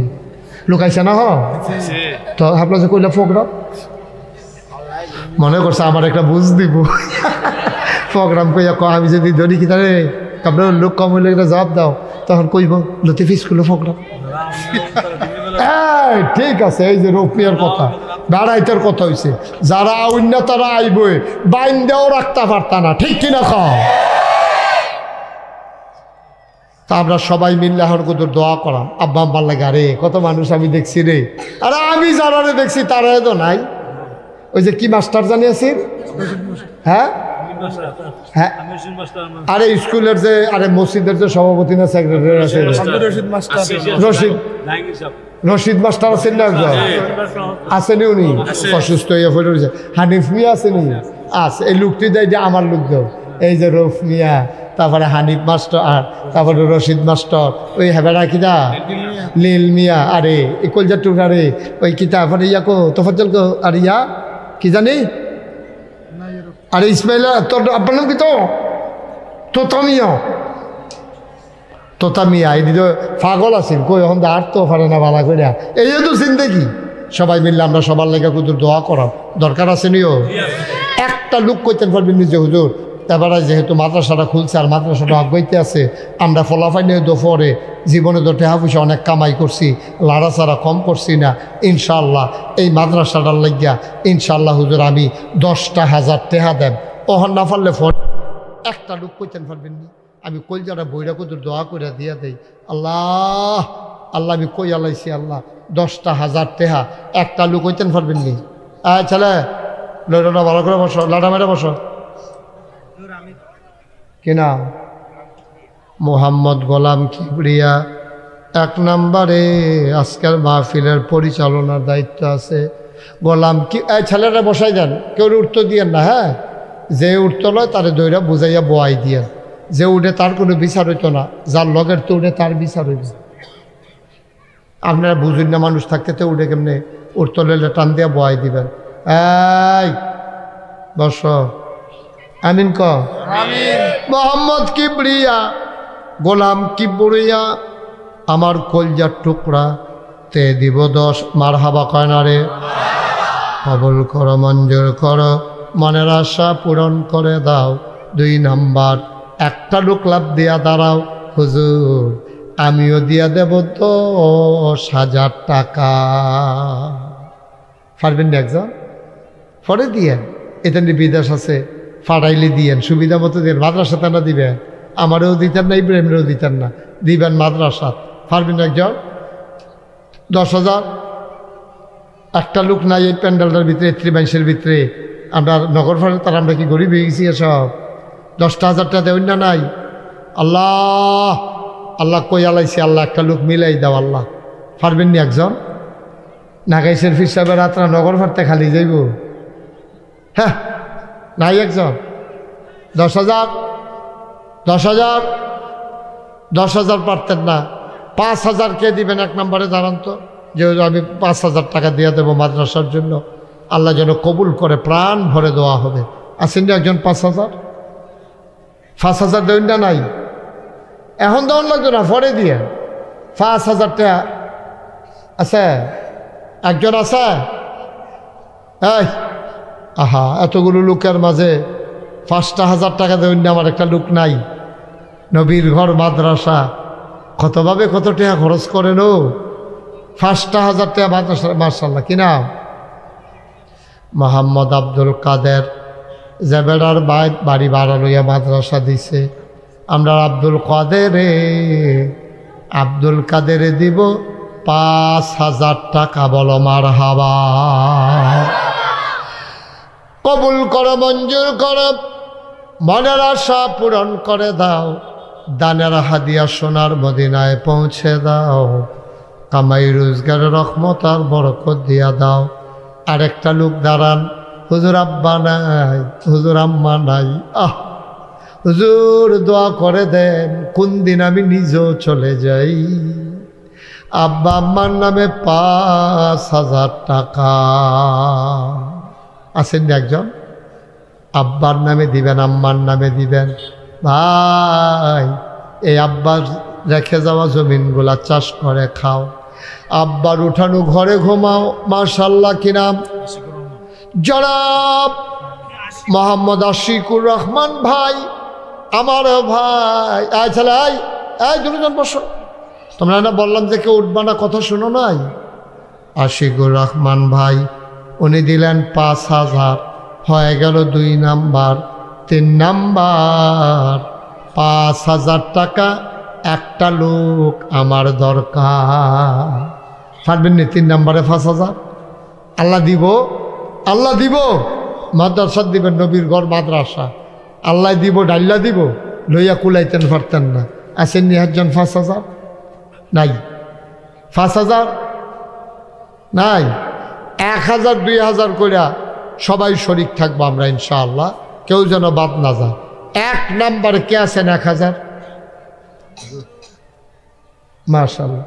লুকাইছে না? তো আপনার যে কইলা প্রোগ্রাম মনে করছে আমার একটা বুঝ দিব প্রোগ্রাম কইয়া আমি যদি ধরি কি তারে আপনার লোক কম হইলে একটা জবাব দাও, তখন কইব লতিফ স্কুলে প্রোগ্রাম। ঠিক আছে, এই যে রৌপিয়ার কথা বেড়াইতের কথা হয়েছে, যারা অন্য তারা আইবই বাইন্দেও রাখতে পারত না, ঠিক কিনা খাও। তা আমরা সবাই মিললে এখন কত দোয়া করাম, আব্বা আম্মার লাগে। আরে কত মানুষ আমি দেখছি রে, আরে আমি যারা দেখছি তারা তো নাই। ওই যে কি মাস্টার জানিয়েছি, হ্যাঁ হ্যাঁ, আরে স্কুলের যে, আরে মসজিদের যে সভাপতি না সেক্রেটারি আছে, রশিদ মাস্টার আছেন না একজন, আসেনি উনি অসুস্থ হয়ে পড়েছে। হানিফ মিয়া আসেনি, আছে এই লোকটি দেয় যে আমার লোক দেও, এই যে রৌফ মিয়া, তারপরে হানিফ মাস্টার, আর তারপরে রশিদ মাস্টার, ওই হেবেড়া কিনা লীল মিয়া, আরে এই কলজার টুকরা রে, ওই কি তারপরে ইয়া কো তোফাজ্জল কো, আর ইয়া কি জানি, আরে ইসমাইল তোর আপনার নাম কি তো তোতামিয়া, তোতামিয়া এই দিদি পাগল আছেন কই এখন আর তো পারে না বালা করে, এই তো জিন্দেগি। সবাই মিললে আমরা সবার লেগে কুদুর দোয়া করা দরকার আছে নিও। একটা লোক কইতেন পারবেন নিজে হুজুর, এবারে যেহেতু মাদ্রাসাটা খুলছে আর মাদ্রাসাটা আগাইতে আছে, আমরা ফলাফাই নিয়ে দোপরে জীবনে তো টেহা পয়সা অনেক কামাই করছি, লাড়াচাড়া কম করছি না, ইনশাআল্লাহ এই মাদ্রাসাটার লাগিয়া ইনশাআল্লাহ হুজুর আমি 10,000 টেহা দেব। ওহন না পারলে ফোন একটা লোক কইতেন পারবেন নি, আমি কলজারা বইরা কুদুর দোয়া করে দিয়া দেই, আল্লাহ আল্লাহ আমি কই আলাইছি আল্লাহ 10,000 টেহা, একটা লোক কইতেন পারবেন নি। ছেলে লড়াটা ভালো করে বসো, লাডা মেরে বসো। কিনা মোহাম্মদ গোলাম কিবরিয়া 1 নম্বরে আজকের মাহফিলের পরিচালনার দায়িত্ব আছে। গোলাম কি ছেলেরা বসাই দেন, কেউ উঠতে দিয়েন না, হ্যাঁ যে উঠতে লয় তারে দইরা বুঝাইয়া বয়াই দিয়েন, যে উঠে তার কোনো বিচার হইতো না, যার লগের তো উঠে তার বিচার হইবে। আপনারা বুঝুন না, মানুষ থাকতে তো উঠে কেমনে উঠতে লইলে টান দিয়া বয়াই দিবেন। এই বস, আমিন ক মোহাম্মদ কিবরিয়া গোলাম কিবরিয়া আমার কলজার টুকরা তে দিব 10, মারহাবা কয় না রে, কবুল করো মঞ্জুর করো, মনের আশা পূরণ করে দাও। 2 নাম্বার একটা লোক লাভ দিয়া দাঁড়াও, হুজুর আমিও দিয়া দেব 10,000 টাকা, পারবেন না একজন? পরে দিয়েন, এটা নিয়ে বিদেশ আছে, ফাটাইলে দিয়েন, সুবিধা মতো দিন, মাদ্রাসাতে না দিবেন, আমারও দিতেন না, ইব্রাহিমেরও দিতেন না, দিবেন মাদ্রাসাত। পারবেন একজন? 10,000 একটা লোক নাই এই প্যান্ডেলটার ভিতরে, 3 ভিতরে, আমরা নগর ফাড়ে তার, আমরা কি গরিব হয়ে গেছি এসব? 10,000 টাকা দেবেন না নাই? আল্লাহ আল্লাহ কই আলাইছি, আল্লাহ একটা লোক মিলাই দাও আল্লাহ। পারবেন নি একজন? নাগাইশের ফির সাহেবের রাত্রা নগর ফাড়তে খালি যাইব, হ্যাঁ নাই একজন? 10,000 10,000 10,000 পারতেন না, 5,000 কে দিবেন? 1 নম্বরে দাঁড়ান তো, যেহেতু আমি 5,000 টাকা দিয়ে দেবো মাদ্রাসার জন্য, আল্লাহ যেন কবুল করে, প্রাণ ভরে দেওয়া হবে। আসেন না একজন? 5,000 দেবেন না? নাই এখন দেওয়ার লাগতো না, পরে দিয়ে 5,000 টাকা আছে একজন? আছে? এই আহা, এতগুলো লোকের মাঝে 5,000 টাকা দেবেন না, আমার একটা লোক নাই। নবীর ঘর মাদ্রাসা কতভাবে কত টাকা খরচ করেন, ও 5,000 টাকা মাদ্রাসা, মার্শাল্লাহ। কি নাম? মোহাম্মদ আব্দুল কাদের, যে বেড়ার বাড়ি ভাড়া লইয়া মাদ্রাসা দিছে, আমরা আব্দুল কাদেরে দিব 5,000 টাকা। বলো মারহাবা। কবুল করো, মঞ্জুর করো, মনের আশা পূরণ করে দাও, দানের হাদিয়া সোনার মদিনায় পৌঁছে দাও, কামাই রোজগারের রহমত আর বরকত দিয়া দাও। আরেকটা লোক দাঁড়ান, হুজুর আব্বা নাই, হুজুর আম্মা নাই, হুজুর দোয়া করে দেন, কোন দিন আমি নিজেও চলে যাই। আব্বা আম্মার নামে 5,000 টাকা। আছেন একজন? আব্বার নামে দিবেন, আম্মার নামে দিবেন। ভাই এই আব্বার রেখে যাওয়া জমিনগুলা চাষ করে খাও, আব্বার উঠানো ঘরে ঘুমাও। মাশাআল্লাহ। কি নাম? জনাব মোহাম্মদ আশিকুর রহমান ভাই, আমার ভাই। ছেলে এই দুজন বসো। তোমরা না বললাম যে কেউ উঠবা না, কথা শুনো নাই? আশিকুর রহমান ভাই, উনি দিলেন 5,000, হয়ে গেল 2 নাম্বার। 3 নাম্বার 5,000 টাকা একটা লোক আমার দরকার। পারবেন নি 3 নাম্বারে 5,000? আল্লাহ দিব, আল্লাহ দিব। মাদ্রাসা দিবেন, নবীর ঘর মাদ্রাসা, আল্লাহ দিব, ডাল্লা দিব, লইয়া কুলাইতেন পারতেন না। আসেন নি একজন 5,000? নাই। 5,000 নাই। 1,000 2,000 কইরা সবাই শরিক থাকবো আমরা ইনশাআল্লাহ, কেউ যেন বাদ না যায়। 1 নাম্বারে কে আছেন 1,000? মাশাআল্লাহ,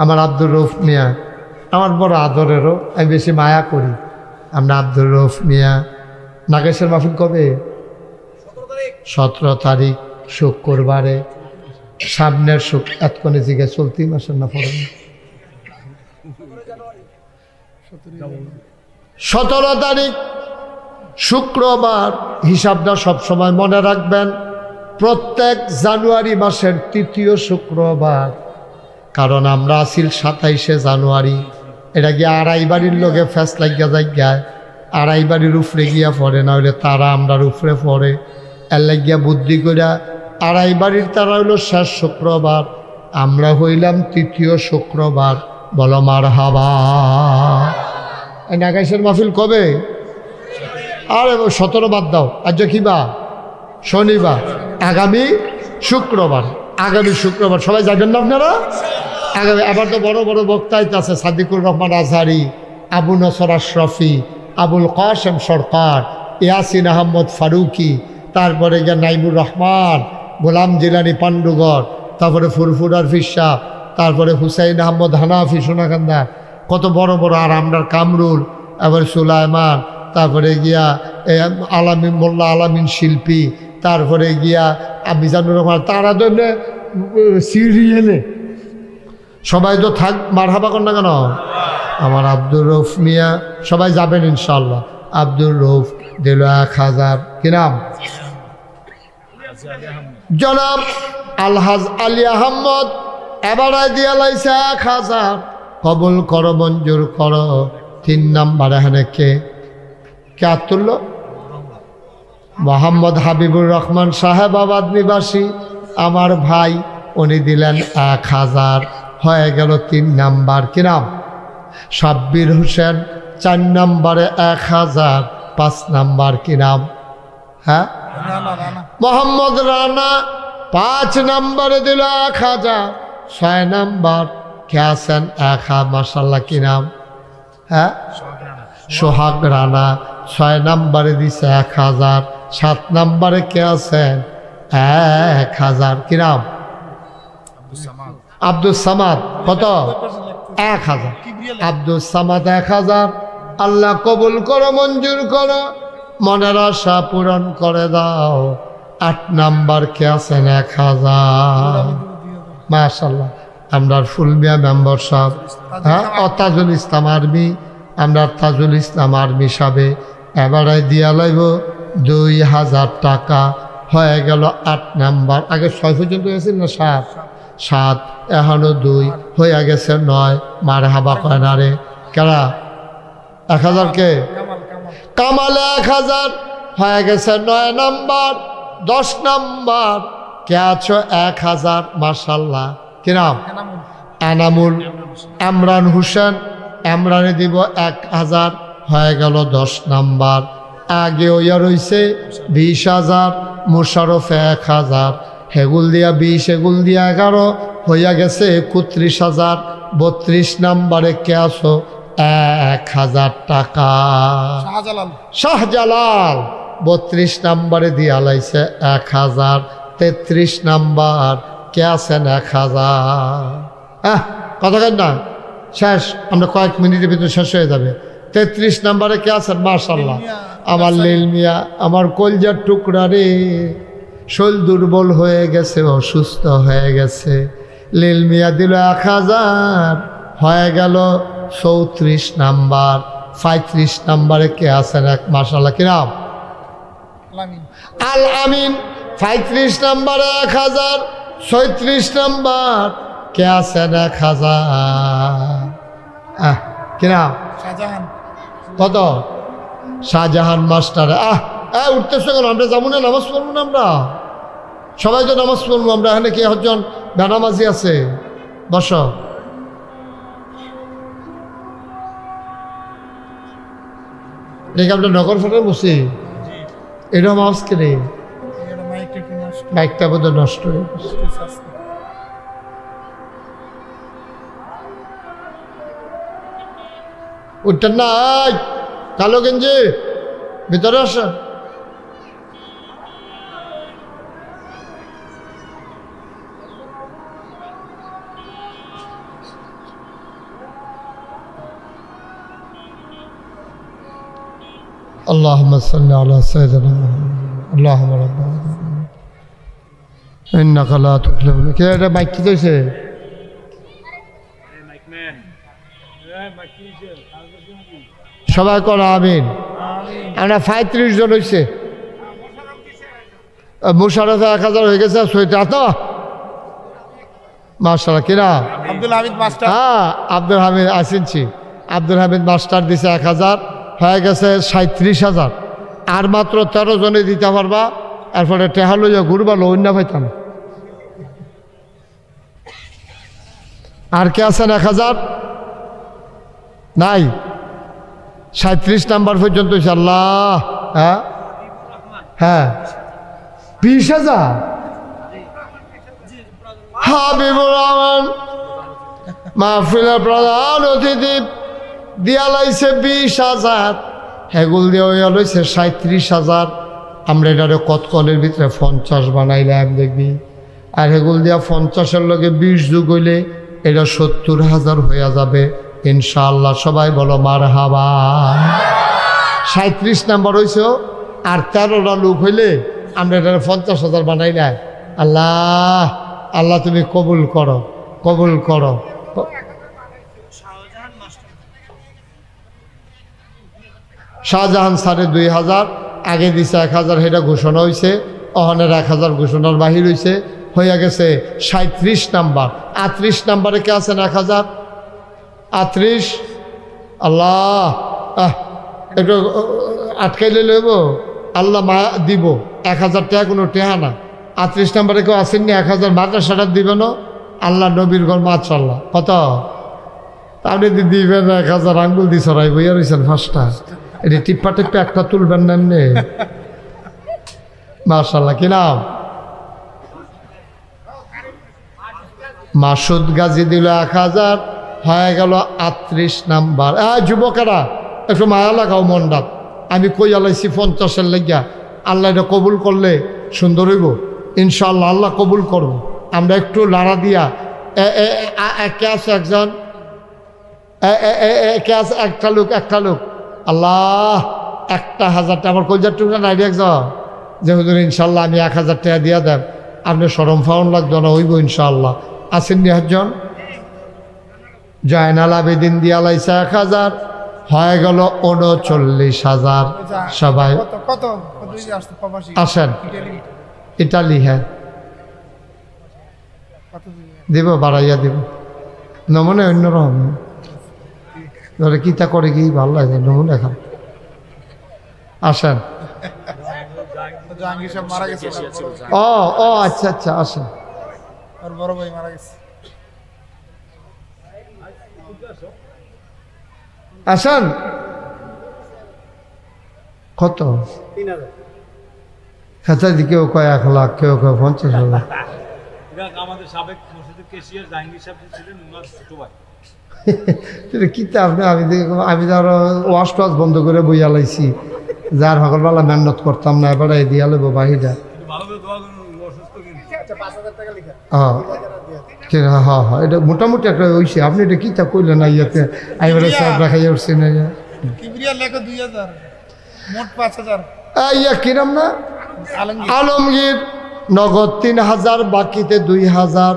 আমার আব্দুর রউফ মিয়া, আমার বড় আদরেরও, আমি বেশি মায়া করি। আমরা আব্দুর রউফ মিয়া। নাগেশের মাহফিল কবে? 17 তারিখ শুক্রবারে, সামনের এতক্ষণে জিজ্ঞেস চলতি মাসের না পড়েন 17 তারিখ শুক্রবার। হিসাবটা সবসময় মনে রাখবেন, প্রত্যেক জানুয়ারি মাসের 3য় শুক্রবার। কারণ আমরা আসিল 27শে জানুয়ারি। এটা গিয়ে আড়াই বাড়ির লোকে ফ্যাস লাগিয়া যাইগায়, আড়াই বাড়ির উপরে গিয়া পড়ে, না হইলে তারা আমরার উপরে পড়ে। এর লাগিয়া বুদ্ধি করিয়া আড়াই বাড়ির তারা হইল শেষ শুক্রবার, আমরা হইলাম 3য় শুক্রবার। বলো মারহাবা। এই নাগাইশের মাহফিল কবে? আরে 17 বাদ দাও, আজ কি বা? শনিবার। আগামী শুক্রবার, আগামী শুক্রবার সবাই যাবেন না আপনারা? আগামী আবার তো বড় বড় বক্তাই আছে, সাদিকুর রহমান আজহারি, আবু নসর আশরাফি, আবুল কাসেম সরকার, ইয়াসিন আহমদ ফারুকি, তারপরে গিয়া নাইমুর রহমান, গোলাম জিলানি পান্ডুগড়, তারপরে ফুরফুরার ফিসা, তারপরে হুসাইন আহমদ হানাফি সোনাকান্দা, কত বড় বড়। আর আমরার কামরুল, আবার সুলাইমান, তারপরে গিয়া আলামিন মোল্লা আলামিন শিল্পী, তারপরে গিয়া মিজানুর রহমান। তারা তো সিরিয়ালে সবাই তো থাক, মারহাবা কর না কেন? আমার আব্দুর রউফ মিয়া, সবাই যাবেন ইনশাআল্লাহ। আব্দুর রউফ দিল 1,000। কি নাম? জনাব আলহাজ আলী আহমদ এবারে দিয়া লাইছে 1,000। কবুল করো, মঞ্জুর করো। 3 নাম্বার এখানে কে তুলল? মোহাম্মদ হাবিবুর রহমান সাহেব, আবাদ নিবাসী, আমার ভাই, উনি দিলেন 1,000। হয়ে গেল 3 নাম্বার। কি নাম? সাব্বির হোসেন। 4 নাম্বারে 1,000। 5 নাম্বার কি নাম? হ্যাঁ, মোহাম্মদ রানা। 5 নাম্বারে দিল 1,000। 6 নাম্বার কে আছেন? 1,000। মাশাআল্লাহ, কি নাম? হ্যাঁ, সোহাগ রানা। 6 নাম্বারে দিছে 1,000। 7 নাম্বারে কে আছেন? 1,000। কি নাম? আব্দুল সামাদ। কত? 1,000। আব্দুল সামাদ 1,000। আল্লাহ কবুল করো, মঞ্জুর করো, মনের আশা পূরণ করে দাও। 8 নাম্বার কে আছেন? 1,000। মাশাআল্লাহ, আমরা ফুলমিয়া মেম্বার সাহেব, হ্যাঁ, তাজুল ইসলাম আর্মি, আমরা তাজুল ইসলাম আর্মি সাহেবে এবারে দিয়া লাইব 2,000 টাকা। হয়ে গেল 8 নাম্বার। আগে 6 পর্যন্ত হয়েছিল না? 7 এখনো 2 হয়ে গেছে 9। মারহাবা কয় না রে? কেরা? 1,000 কে? কামালে 1,000। হয়ে গেছে 9 নাম্বার। 10 নাম্বার কে আছো? 1,000। মাশাআল্লাহ, কি নাম? এনামুল। এমরান হোসেন, এমরানে দিব 1,000। হয়ে গেল 10 নাম্বার। আগে ওইয়া রয়েছে 20,000। মুশারফ 1,000। হেগুল দিয়া 20, হেগুল দিয়া 11, হইয়া গেছে 31,000। 32 নাম্বারে কে আছো? 1,000 টাকা। শাহজালাল 32 নাম্বারে দিয়া লাইছে 1,000। 33 নাম্বার কে আছেন? 1,000। কথা কেন না? শেষ, আমরা কয়েক মিনিটের ভিতরে শেষ হয়ে যাবে। 33 নাম্বারে কে আছেন? মাশাআল্লাহ, আমার লীল মিয়া, আমার কলজার টুকরা রে। শরীর দুর্বল হয়ে গেছে, অসুস্থ হয়ে গেছে। লীল মিয়া দিল 1,000। হয়ে গেল 34 নাম্বার। 35 নাম্বারে কে আছেন? মাশাআল্লাহ, কি নাম? আল আমিন। 35 নাম্বারে 1,000। 36 নাম্বার কে আছেন? 1,000। কিনা শাহজাহান কত শাহজাহান মাস্টার উঠতেছে কেন? আমরা যাবো না, নামাজ পড়বো না? আমরা সবাই তো নামাজ পড়বো। আমরা এখানে কে একজন বেনামাজি আছে? বস। দেখি আমরা নগর ফেটে বসি, এরকম আওয়াজ কেনে বাইকটা বোধ নষ্ট হয়ে গেছে। উঠতেন না, কালো গেঞ্জি ভিতরে আসা। اللهم صل على سيدنا محمد اللهم ربنا انك لا تخلف কে এটা মাইক কি কইছে? সবাই করো আমিন। আমরা 35 জন হয়েছে। মুশারফ 1000 হয়ে গেছে। সইটা তো মাশাআল্লাহ কিনা আব্দুল হামিদ মাস্টার। হ্যাঁ আব্দুল হামিদ আসিনছি। আব্দুল হামিদ মাস্টার দিছে 1000, হয়ে গেছে 37,000। আর মাত্র 13 জনে দিতে পারবা। এরপরে টেহা লইয়া ঘুরবা, লইনা পাইতাম। আর কে আছেন 1000? নাই, 37 নাম্বার পর্যন্ত হয়েছে। আল্লাহ হ্যাঁ হ্যাঁ 20,000। হাবিবুর রহমান মাহফিলের প্রধান অতিথি দিয়া লাইছে 20,000, হেগুল দিয়ে হইয়া লইছে 37,000। আমরা এটারে কতক্ষণের ভিতরে 50 বানাইলাম দেখবি। আর হেগুল দিয়া 50-এর লগে 20 যোগ হইলে এটা 70,000 হইয়া যাবে ইনশাআল্লাহ। সবাই বলো মারহাবা। 37 নাম্বার হইছো, আর 13টা লোক হইলে আমরা এটারে 50,000 বানাইলাম। আল্লাহ আল্লাহ তুমি কবুল করো, কবুল করো। শাহজাহান স্যারের 2000 আগে দিছে 1000, সেটা ঘোষণা হয়েছে। অহনের 1000 ঘোষণার বাহির হয়েছে, হইয়া গেছে 37 নাম্বার। 38 নাম্বারে কে আছেন 1000? 38 আল্লাহ একটু আটকাইলে লইব, আল্লাহ মা দিব। 1000 টাকা কোনো টেহা না। 38 নাম্বারে কেউ আসেননি 1000 মাদ্রাসাটা দিবেন আল্লাহ নবীর ঘর মাশাআল্লাহ। কত আপনি দিবেন? 1000 আঙ্গুল দিয়ে সরাই বইয়া রয়েছেন ফার্স্টটা। এটা টিপ্পা টিপ্পা একটা তুলবেন না এমনি মাশাআল্লাহ। কি নাম? মাসুদ গাজী দিল 1000, হয়ে গেল 38 নাম্বার। যুবকেরা একটু মায়া লাগাও মন্ডাত। আমি কই আলাইছি 50-এর লেগিয়া। আল্লাহ এটা কবুল করলে সুন্দর হইব ইনশাআল্লাহ। আল্লাহ কবুল করব। আমরা একটু লাড়া দিয়া কে আছে একজন, কে আছে একটা লোক। আল্লাহ 1000 টাকা আমার কলজার টুকরা নাই একজন যে হুজুর ইনশাল্লাহ আমি 1000 টাকা দিয়া দেন, আপনি সরম ফাউন লাগতো না, হইব ইনশাআল্লাহ। আসেননি একজন? জয়নাল আবেদিন দিয়া লাইছে 1000, হয়ে গেল 39,000। সবাই আসেন। ইটালি হ্যাঁ দিব, বাড়াইয়া দিব। নমনে অন্যরকম ধরে কিতা করে কি ভালো লাগে নমুনা খান। আসেন। ও আচ্ছা আচ্ছা আসেন। বড় ভাই মারা গেছে। আসেন। কত? 3000। খাতা কেউ কয় 1 লাখ, কেউ কয় 50,000। আমাদের সাবেক মসজিদের কেশিয়ার জাহাঙ্গীর সাহেব ছিলেন, ওনার ছোট ভাই। কিতাব না, আমি ধরো ওয়াশ টোয়াশ বন্ধ করে বইয়া লাইছি, যার সকালবেলা মেহনত করতাম না, এবার এই দিয়া লইব বাহিরা। হ্যাঁ এটা মোটামুটি একটা হয়েছে। আপনি এটা কিতাব কইলেন না ইয়েতে আইবারে সাহেব রাখাই উঠছি না ইয়া কিরম না আলমগীর নগদ 3000, বাকিতে 2000,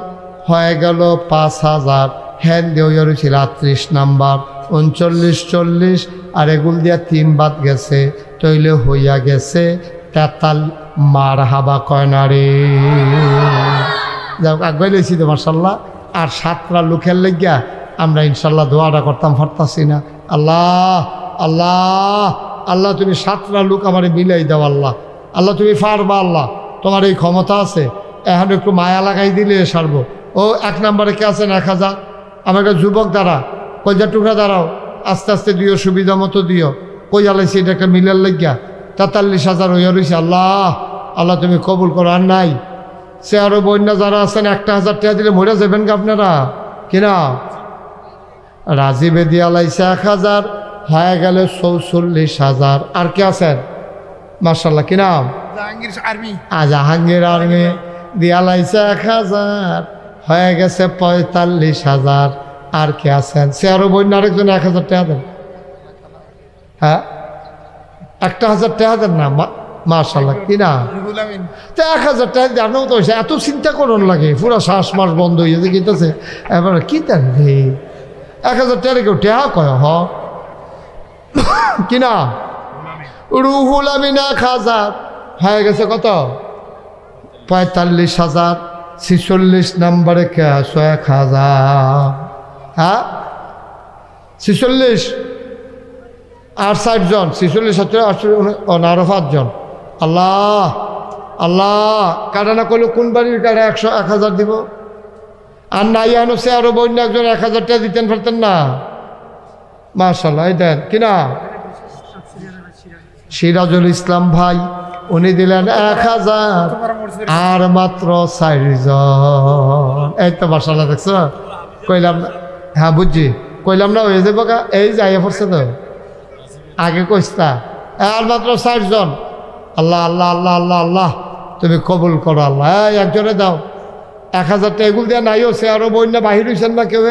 হয়ে গেল 5000। হ্যান দিয়ে ছিল 38 নাম্বার, 39, 40, আর এগুল দিয়া 3 বাদ গেছে, তৈলে হইয়া গেছে 43। মার হাবা কয় না রে, যাক আগে লইছি তো মাশাআল্লাহ। আর 7টা লোকের লেগিয়া আমরা ইনশাল্লাহ দোয়াটা করতাম, পারতাছি না। আল্লাহ আল্লাহ আল্লাহ তুমি 7টা লোক আমার মিলাই দাও আল্লাহ আল্লাহ তুমি পারবা আল্লাহ তোমার এই ক্ষমতা আছে এখন একটু মায়া লাগাই দিলে সারবো ও 1 নম্বরে কে আছেন 1000 আমার একটা যুবক দ্বারা কয়টা টুকরা দাঁড়াও আস্তে আস্তে দিও সুবিধা মতো দিও কই আলাইছি এটা একটা মিলার লাগিয়া 43,000 হইয়া রয়েছে আল্লাহ আল্লাহ তুমি কবুল করো আর নাই সে আরো বন্যা যারা আছেন 1,000 টাকা দিলে মরে যাবেন কি আপনারা কিনা রাজীবে দিয়া লাইছে 1000 হয়ে গেলে 44,000 আর কে আছেন মাশাআল্লাহ কি নাম জাহাঙ্গীর আর্মি জাহাঙ্গীর আর্মি দিয়া লাইছে 1000 হয়ে গেছে 45,000 আর কে আছেন সে আরো বন্যা আরেকজন 1000 টাকা দেন হ্যাঁ 1,000 টাকা দেন না মাশাআল্লাহ কি না রুহুল আমিন তো 1000 টাকা জানো তো এত চিন্তা করুন লাগে পুরো শ্বাস মাস বন্ধ হয়ে যে কিনতেছে এবার কি দেন রে 1000 টাকা কেউ টাকা কয় হ কিনা রুহুল আমিন 1000 হয়ে গেছে কত 45,000 46 নম্বরে কে আছো 1000 হ্যাঁ 46 আর 60 জন 46 আরো 5 জন আল্লাহ আল্লাহ কাটা না করলে কোন বাড়ির কাটা 100-1000 দিব আর নাই আনো সে আরো বন্য একজন 1000 টাকা দিতেন পারতেন না মাশাআল্লাহ এই দেন কিনা সিরাজুল ইসলাম ভাই উনি দিলেন 1000 আর মাত্র 4 জন এই তো মাশাআল্লাহ দেখছো কইলাম না হ্যাঁ বুঝছি কইলাম না হয়ে যাবো এই যাইয়া পড়ছে তো আগে কইস্তা আর মাত্র 4 জন আল্লাহ আল্লাহ আল্লাহ আল্লাহ আল্লাহ তুমি কবুল করো আল্লাহ একজনে দাও 1000 টাকা এগুলো দেওয়া নাইও সে আরো বন্যা বাহির হয়েছেন না কেউ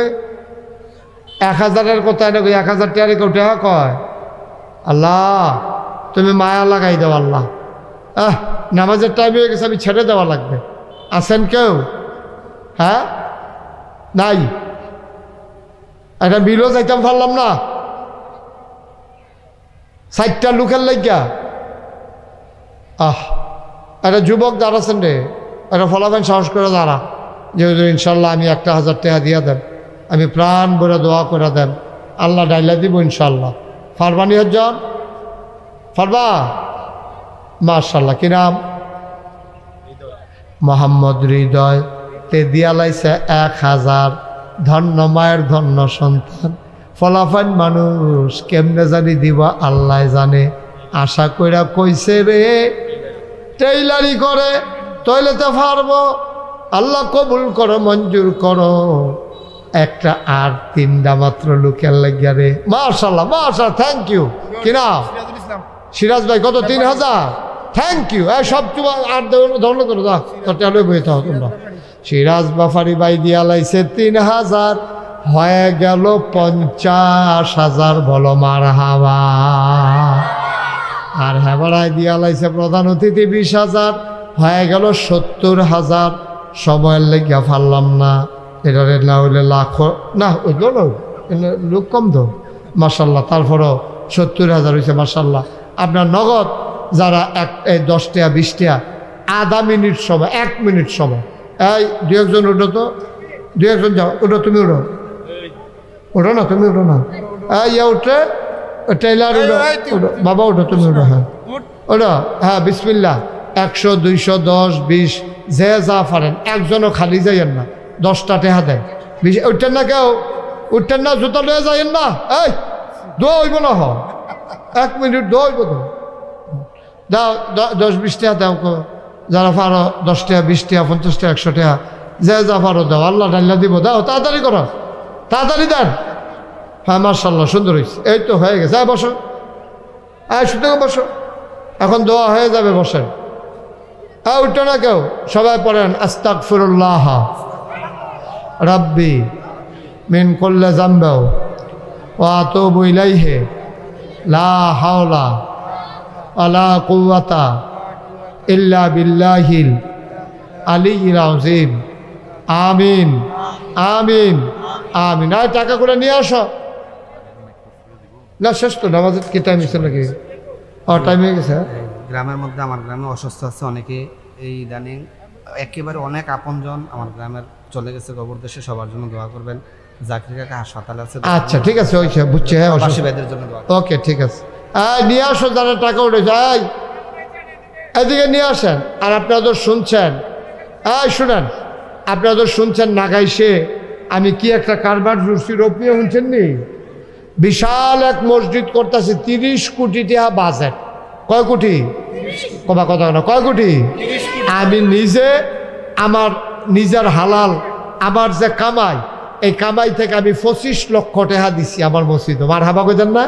1000-এর কোথায় না 1000 টাকা কেউ টাকা কয় আল্লাহ তুমি মায়া লাগাই দাও আল্লাহ নামাজের টাইম হয়ে গেছে আমি ছেড়ে দেওয়া লাগবে আছেন কেউ হ্যাঁ নাই একটা বিলও যাইতাম পারলাম না 60টা লোকের লাগিয়া একটা যুবক দাঁড়াচ্ছেন রে একটা ফলাফল সাহস করে দাঁড়া যেহেতু ইনশাল্লাহ আমি 1,000 টাকা দিয়া দেন আমি প্রাণ ভরে দোয়া করে দেন আল্লাহ ডাইলা দিব ইনশাল্লাহ ফারবানি হজ্জন ফারবা মাশাআল্লাহ কি নাম মোহাম্মদ হৃদয় তে দিয়া লাইছে 1000 ধন্য মায়ের ধন্য সন্তান ফলাফল মানুষ কেমনে জানি দিব আল্লাহ জানে আশা কইরা কইছে রে টেইলারি করে তইলেতে পারবো আল্লাহ কবুল করো মঞ্জুর করো একটা আর 3টা মাত্র লোকের লাগিয়া রে মাশাআল্লাহ মাশাআল্লাহ থ্যাংক ইউ কিনা সিরাজুল ইসলাম সিরাজ ভাই কত 3000 থ্যাংক ইউ সব তোমার আর ধন্য করো দা তোরটা লই বইতে হবে তোমরা সিরাজ বাফারি ভাই দিয়া লাইছে 3000 হয়ে গেল 50,000 বলো মারহাবা আর হেবাড়ায় দিয়া লাইছে প্রধান অতিথি 20,000 হয়ে গেল 70,000 সময়ের লেগিয়া ফারলাম না এটারে না হইলে লাখ না ওইগুলো না লোক কম তো মাশাল্লাহ তারপরও 70,000 হয়েছে মাশাল্লাহ আপনার নগদ যারা 10 টাকা 20 টাকা আধা মিনিট সময় 1 মিনিট সময় এই 2 একজন উঠো তো 2 একজন যাও ওটা তুমি উঠো ওঠো না তুমি উঠো না ইয়া উঠে টেইলার উঠো বাবা উঠো তুমি উঠো হ্যাঁ ওটা হ্যাঁ বিসমিল্লাহ 100 200 10 20 যে যা পারেন একজনও খালি যাইয়েন না 10টা টাকা দেন উঠতেন না কেউ উঠতেন না জুতো লয়ে যাইয়েন না এই দৌড়ব না হ 1 মিনিট দৌড়ব তো দাও 10-20 টাকা দাও যারা পারো 10 টাকা 20 টাকা 50 টাকা 100 টাকা যে যা পারো দাও আল্লাহ ডাল্লা দিব দাও তাড়াতাড়ি করো তাড়াতাড়ি দেন হ্যাঁ মাশাআল্লাহ সুন্দর হয়েছে এই তো হয়ে গেছে বসো শুধু বসো এখন দোয়া হয়ে যাবে বসেন উঠো না কেউ সবাই পড়েন আস্তাগফিরুল্লাহ রাব্বি মিন কুল্লি যামবি ওয়া আতুবু ইলাইহি লা হাওলা ওয়ালা কুওয়াতা ইল্লা বিল্লাহিল আলিয়্যিল আযীম আমিন আমিন আমিন আর টাকা করে নিয়ে আসো না শেষ তো নামাজের কি টাইম হয়েছে নাকি টাইম হয়ে গেছে গ্রামের মধ্যে আমার গ্রামে অসুস্থ আছে অনেকে এই ইদানিং একেবারে অনেক আপনজন আমার গ্রামের চলে গেছে কবর দেশে সবার জন্য দোয়া করবেন জাকির কাকা হাসপাতালে আছে। আচ্ছা ঠিক আছে, ওই বুঝছি। হ্যাঁ প্রবাসী ভাইদের জন্য দোয়া করবেন। ওকে ঠিক আছে। নিয়ে আসো যারা টাকা উঠেছে, এদিকে নিয়ে আসেন। আর আপনারা তো শুনছেন, শুনেন, আপনারা তো শুনছেন নাগাইশে আমি কি একটা কারবার জুড়ছি, রোপিয়ে শুনছেন নি? বিশাল এক মসজিদ করতেছে, 30 কোটি টাকা বাজেট। কয় কোটি? কবা কথা না, কয় কোটি? আমি নিজে আমার নিজের হালাল আমার যে কামাই, এই কামাই থেকে আমি 25 লক্ষ টাকা দিছি আমার মসজিদ। মার হাবা কইতেন না?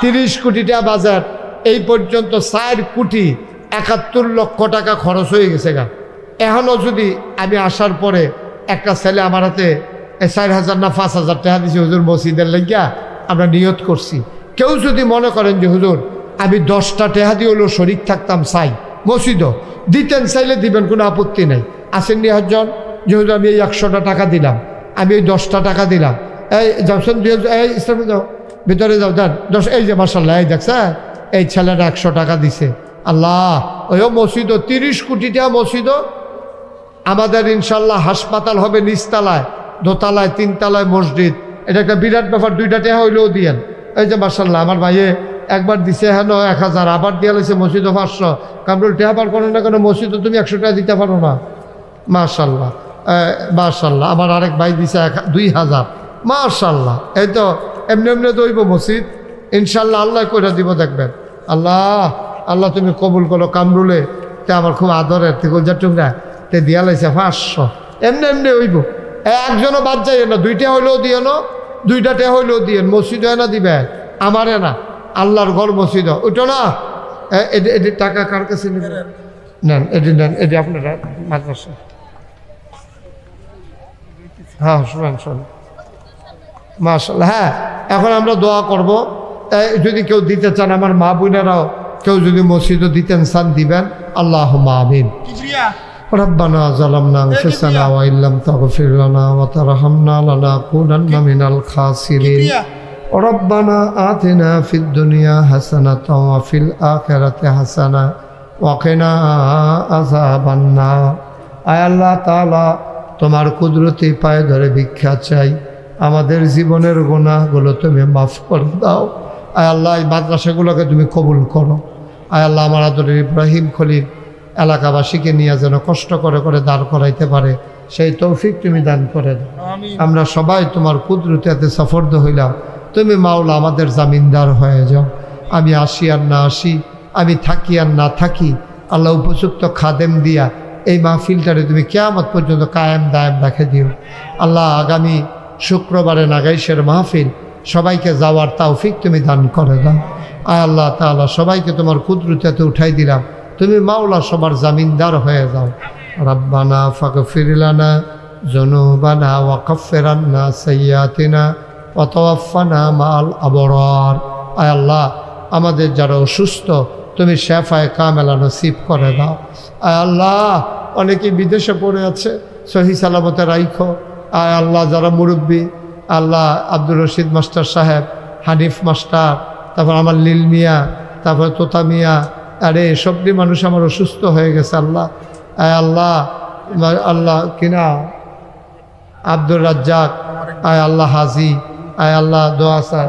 30 কোটি টাকা বাজার, এই পর্যন্ত 4 কোটি 71 লক্ষ টাকা খরচ হয়ে গেছে গা। এখনও যদি আমি আসার পরে একটা ছেলে আমার হাতে 4,000 না 5,000 টাকা দিয়েছি হুজুর মসজিদের লাগিয়া আমরা নিয়ত করছি। কেউ যদি মনে করেন যে হুজুর আমি 10টা টাকা দিয়ে হলেও শরিক থাকতাম চাই, মসজিদও দিতেন, চাইলে দিবেন, কোনো আপত্তি নেই। আসেননি হজন যে হুজুর আমি এই 100টা টাকা দিলাম, আমি এই 10টা টাকা দিলাম, এই যাওছেন, এই ইসলামে যাও, ভিতরে যাও, দেন 10। এই যে মাসাল্লাহ, এই দেখছে এই ছেলেটা 100 টাকা দিছে। আল্লাহ, ওই মসজিদও 30 কোটি টাকা মসজিদও। আমাদের ইনশাল্লাহ হাসপাতাল হবে নিচতলায়, দোতলায়, 3 তলায় মসজিদ। এটা একটা বিরাট ব্যাপার। 2টা টাকা হইলেও দিয়েন। এই যে মাসাল্লাহ আমার ভাইয়ে একবার দিছে হেন 1000, আবার দিয়া লাইছে মসজিদও 500। কামরুল টাকা পার করে না কেন, মসজিদও তুমি 100 টাকা দিতে পারো না? মাশাল্লাহ, মাশাল্লাহ। আমার আরেক ভাই দিছে 2000। মাশাল্লাহ, এই তো এমনি এমনি দইব মসজিদ ইনশাল্লাহ, আল্লাহ করে দিব, দেখবেন। আল্লাহ, আল্লাহ তুমি কবুল করো। কামরুলে তে আমার খুব আদরের, গোলজার টুকরা তে দিয়া লাইছে 500। এমনি এমনি হইব, একজনও বাদ যাই না। 2টা হইলেও দিয়ে না, 2টা টাকা হইলেও দিয়ে। মসজিদ হয় না দিবে, আমারে না, আল্লাহর ঘর মসজিদ ওইটা না। এটি টাকা কার কাছে নেন, এটি নেন, এটি আপনারা মাদ্রাসা। হ্যাঁ শোনেন, শোনেন, মাশাআল্লাহ। হ্যাঁ, এখন আমরা দোয়া করব। যদি কেউ দিতে চান, আমার মা বোনেরাও কেউ যদি মসজিদও দিতেন চান, দিবেন। আল্লাহুম্মা আমিন। ربنا ظلمنا أنفسنا وإن لم تغفر لنا وترحمنا لنكونن من الخاسرين ربنا آتنا في الدنيا حسنة وفي الآخرة حسنة وقنا عذاب النار। আয় আল্লাহ তাআলা, তোমার কুদরতি পায়ে ধরে ভিক্ষা চাই, আমাদের জীবনের গুনাহগুলো তুমি মাফ করে দাও। আয় আল্লাহ, এই মাদ্রাসাগুলোকে তুমি কবুল করো। আয় আল্লাহ, আমার আদরের ইব্রাহিম খলিল এলাকাবাসীকে নিয়ে যেন কষ্ট করে করে দাঁড় করাইতে পারে, সেই তৌফিক তুমি দান করে দাও। আমরা সবাই তোমার কুদরতে সফর্দ হইলাম, তুমি মাওলা আমাদের জামিনদার হয়ে যাও। আমি আসি আর না আসি, আমি থাকি আর না থাকি, আল্লাহ উপযুক্ত খাদেম দিয়া এই মাহফিলটারে তুমি কিয়ামত পর্যন্ত কায়েম দায়েম রেখে দিও। আল্লাহ, আগামী শুক্রবারে নাগাইশের মাহফিল, সবাইকে যাওয়ার তৌফিক তুমি দান করে দাও। আয় আল্লাহ তাআলা, সবাইকে তোমার কুদরতে উঠাই দিলাম, তুমি মাওলা সবার জামিনদার হয়ে যাও। রব্বানা ফাগফির লানা যুনুবানা ওয়া কাফফির আন্না সাইয়্যাতিনা ওয়া তাওয়াফফানা মাআল আবরার। আয় আল্লাহ, আমাদের যারা অসুস্থ তুমি শেফায়ে কামেলা নসিব করে দাও। আয় আল্লাহ, অনেকেই বিদেশে পড়ে আছে, সহি সালামতে রাইখো। আয় আল্লাহ, যারা মুরব্বী, আল্লাহ আব্দুর রশিদ মাস্টার সাহেব, হানিফ মাস্টার, তারপর আমার লিল মিয়া, তারপর তোতা মিয়া, আরে সবটি মানুষ আমার অসুস্থ হয়ে গেছে। আল্লাহ, আয় আল্লাহ, আল্লাহ কিনা আব্দুর রাজ্জাক, আয় আল্লাহ হাজি, আয় আল্লাহ দোয়া স্যার,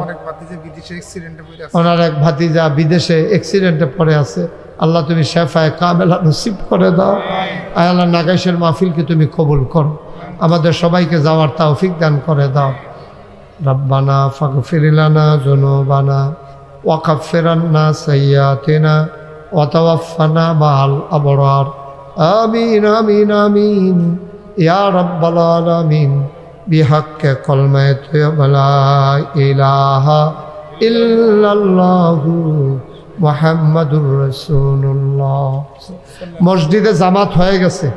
ওনার এক ভাতিজা বিদেশে অ্যাক্সিডেন্টে পড়ে আছে। আল্লাহ, তুমি শেফায়ে কামেলা নসিব করে দাও। আয় আল্লাহ, নাগাইশের মাহফিলকে তুমি কবুল করো, আমাদের সবাইকে যাওয়ার তৌফিক দান করে দাও। রব্বানা ফাগফির লানা যুনুবানা ওয়া কাফফির আন্না সাইয়্যাতিনা ওয়া তাওয়াফফানা মাআল আবরার। আমিন আমিন আমিন ইয়া রাব্বাল আলামিন। বিহাক্কে কলমায়ে তাইয়্যিবা লা ইলাহা ইল্লাল্লাহু মুহাম্মাদুর রাসূলুল্লাহ। মসজিদে জামাত হয়ে গেছে।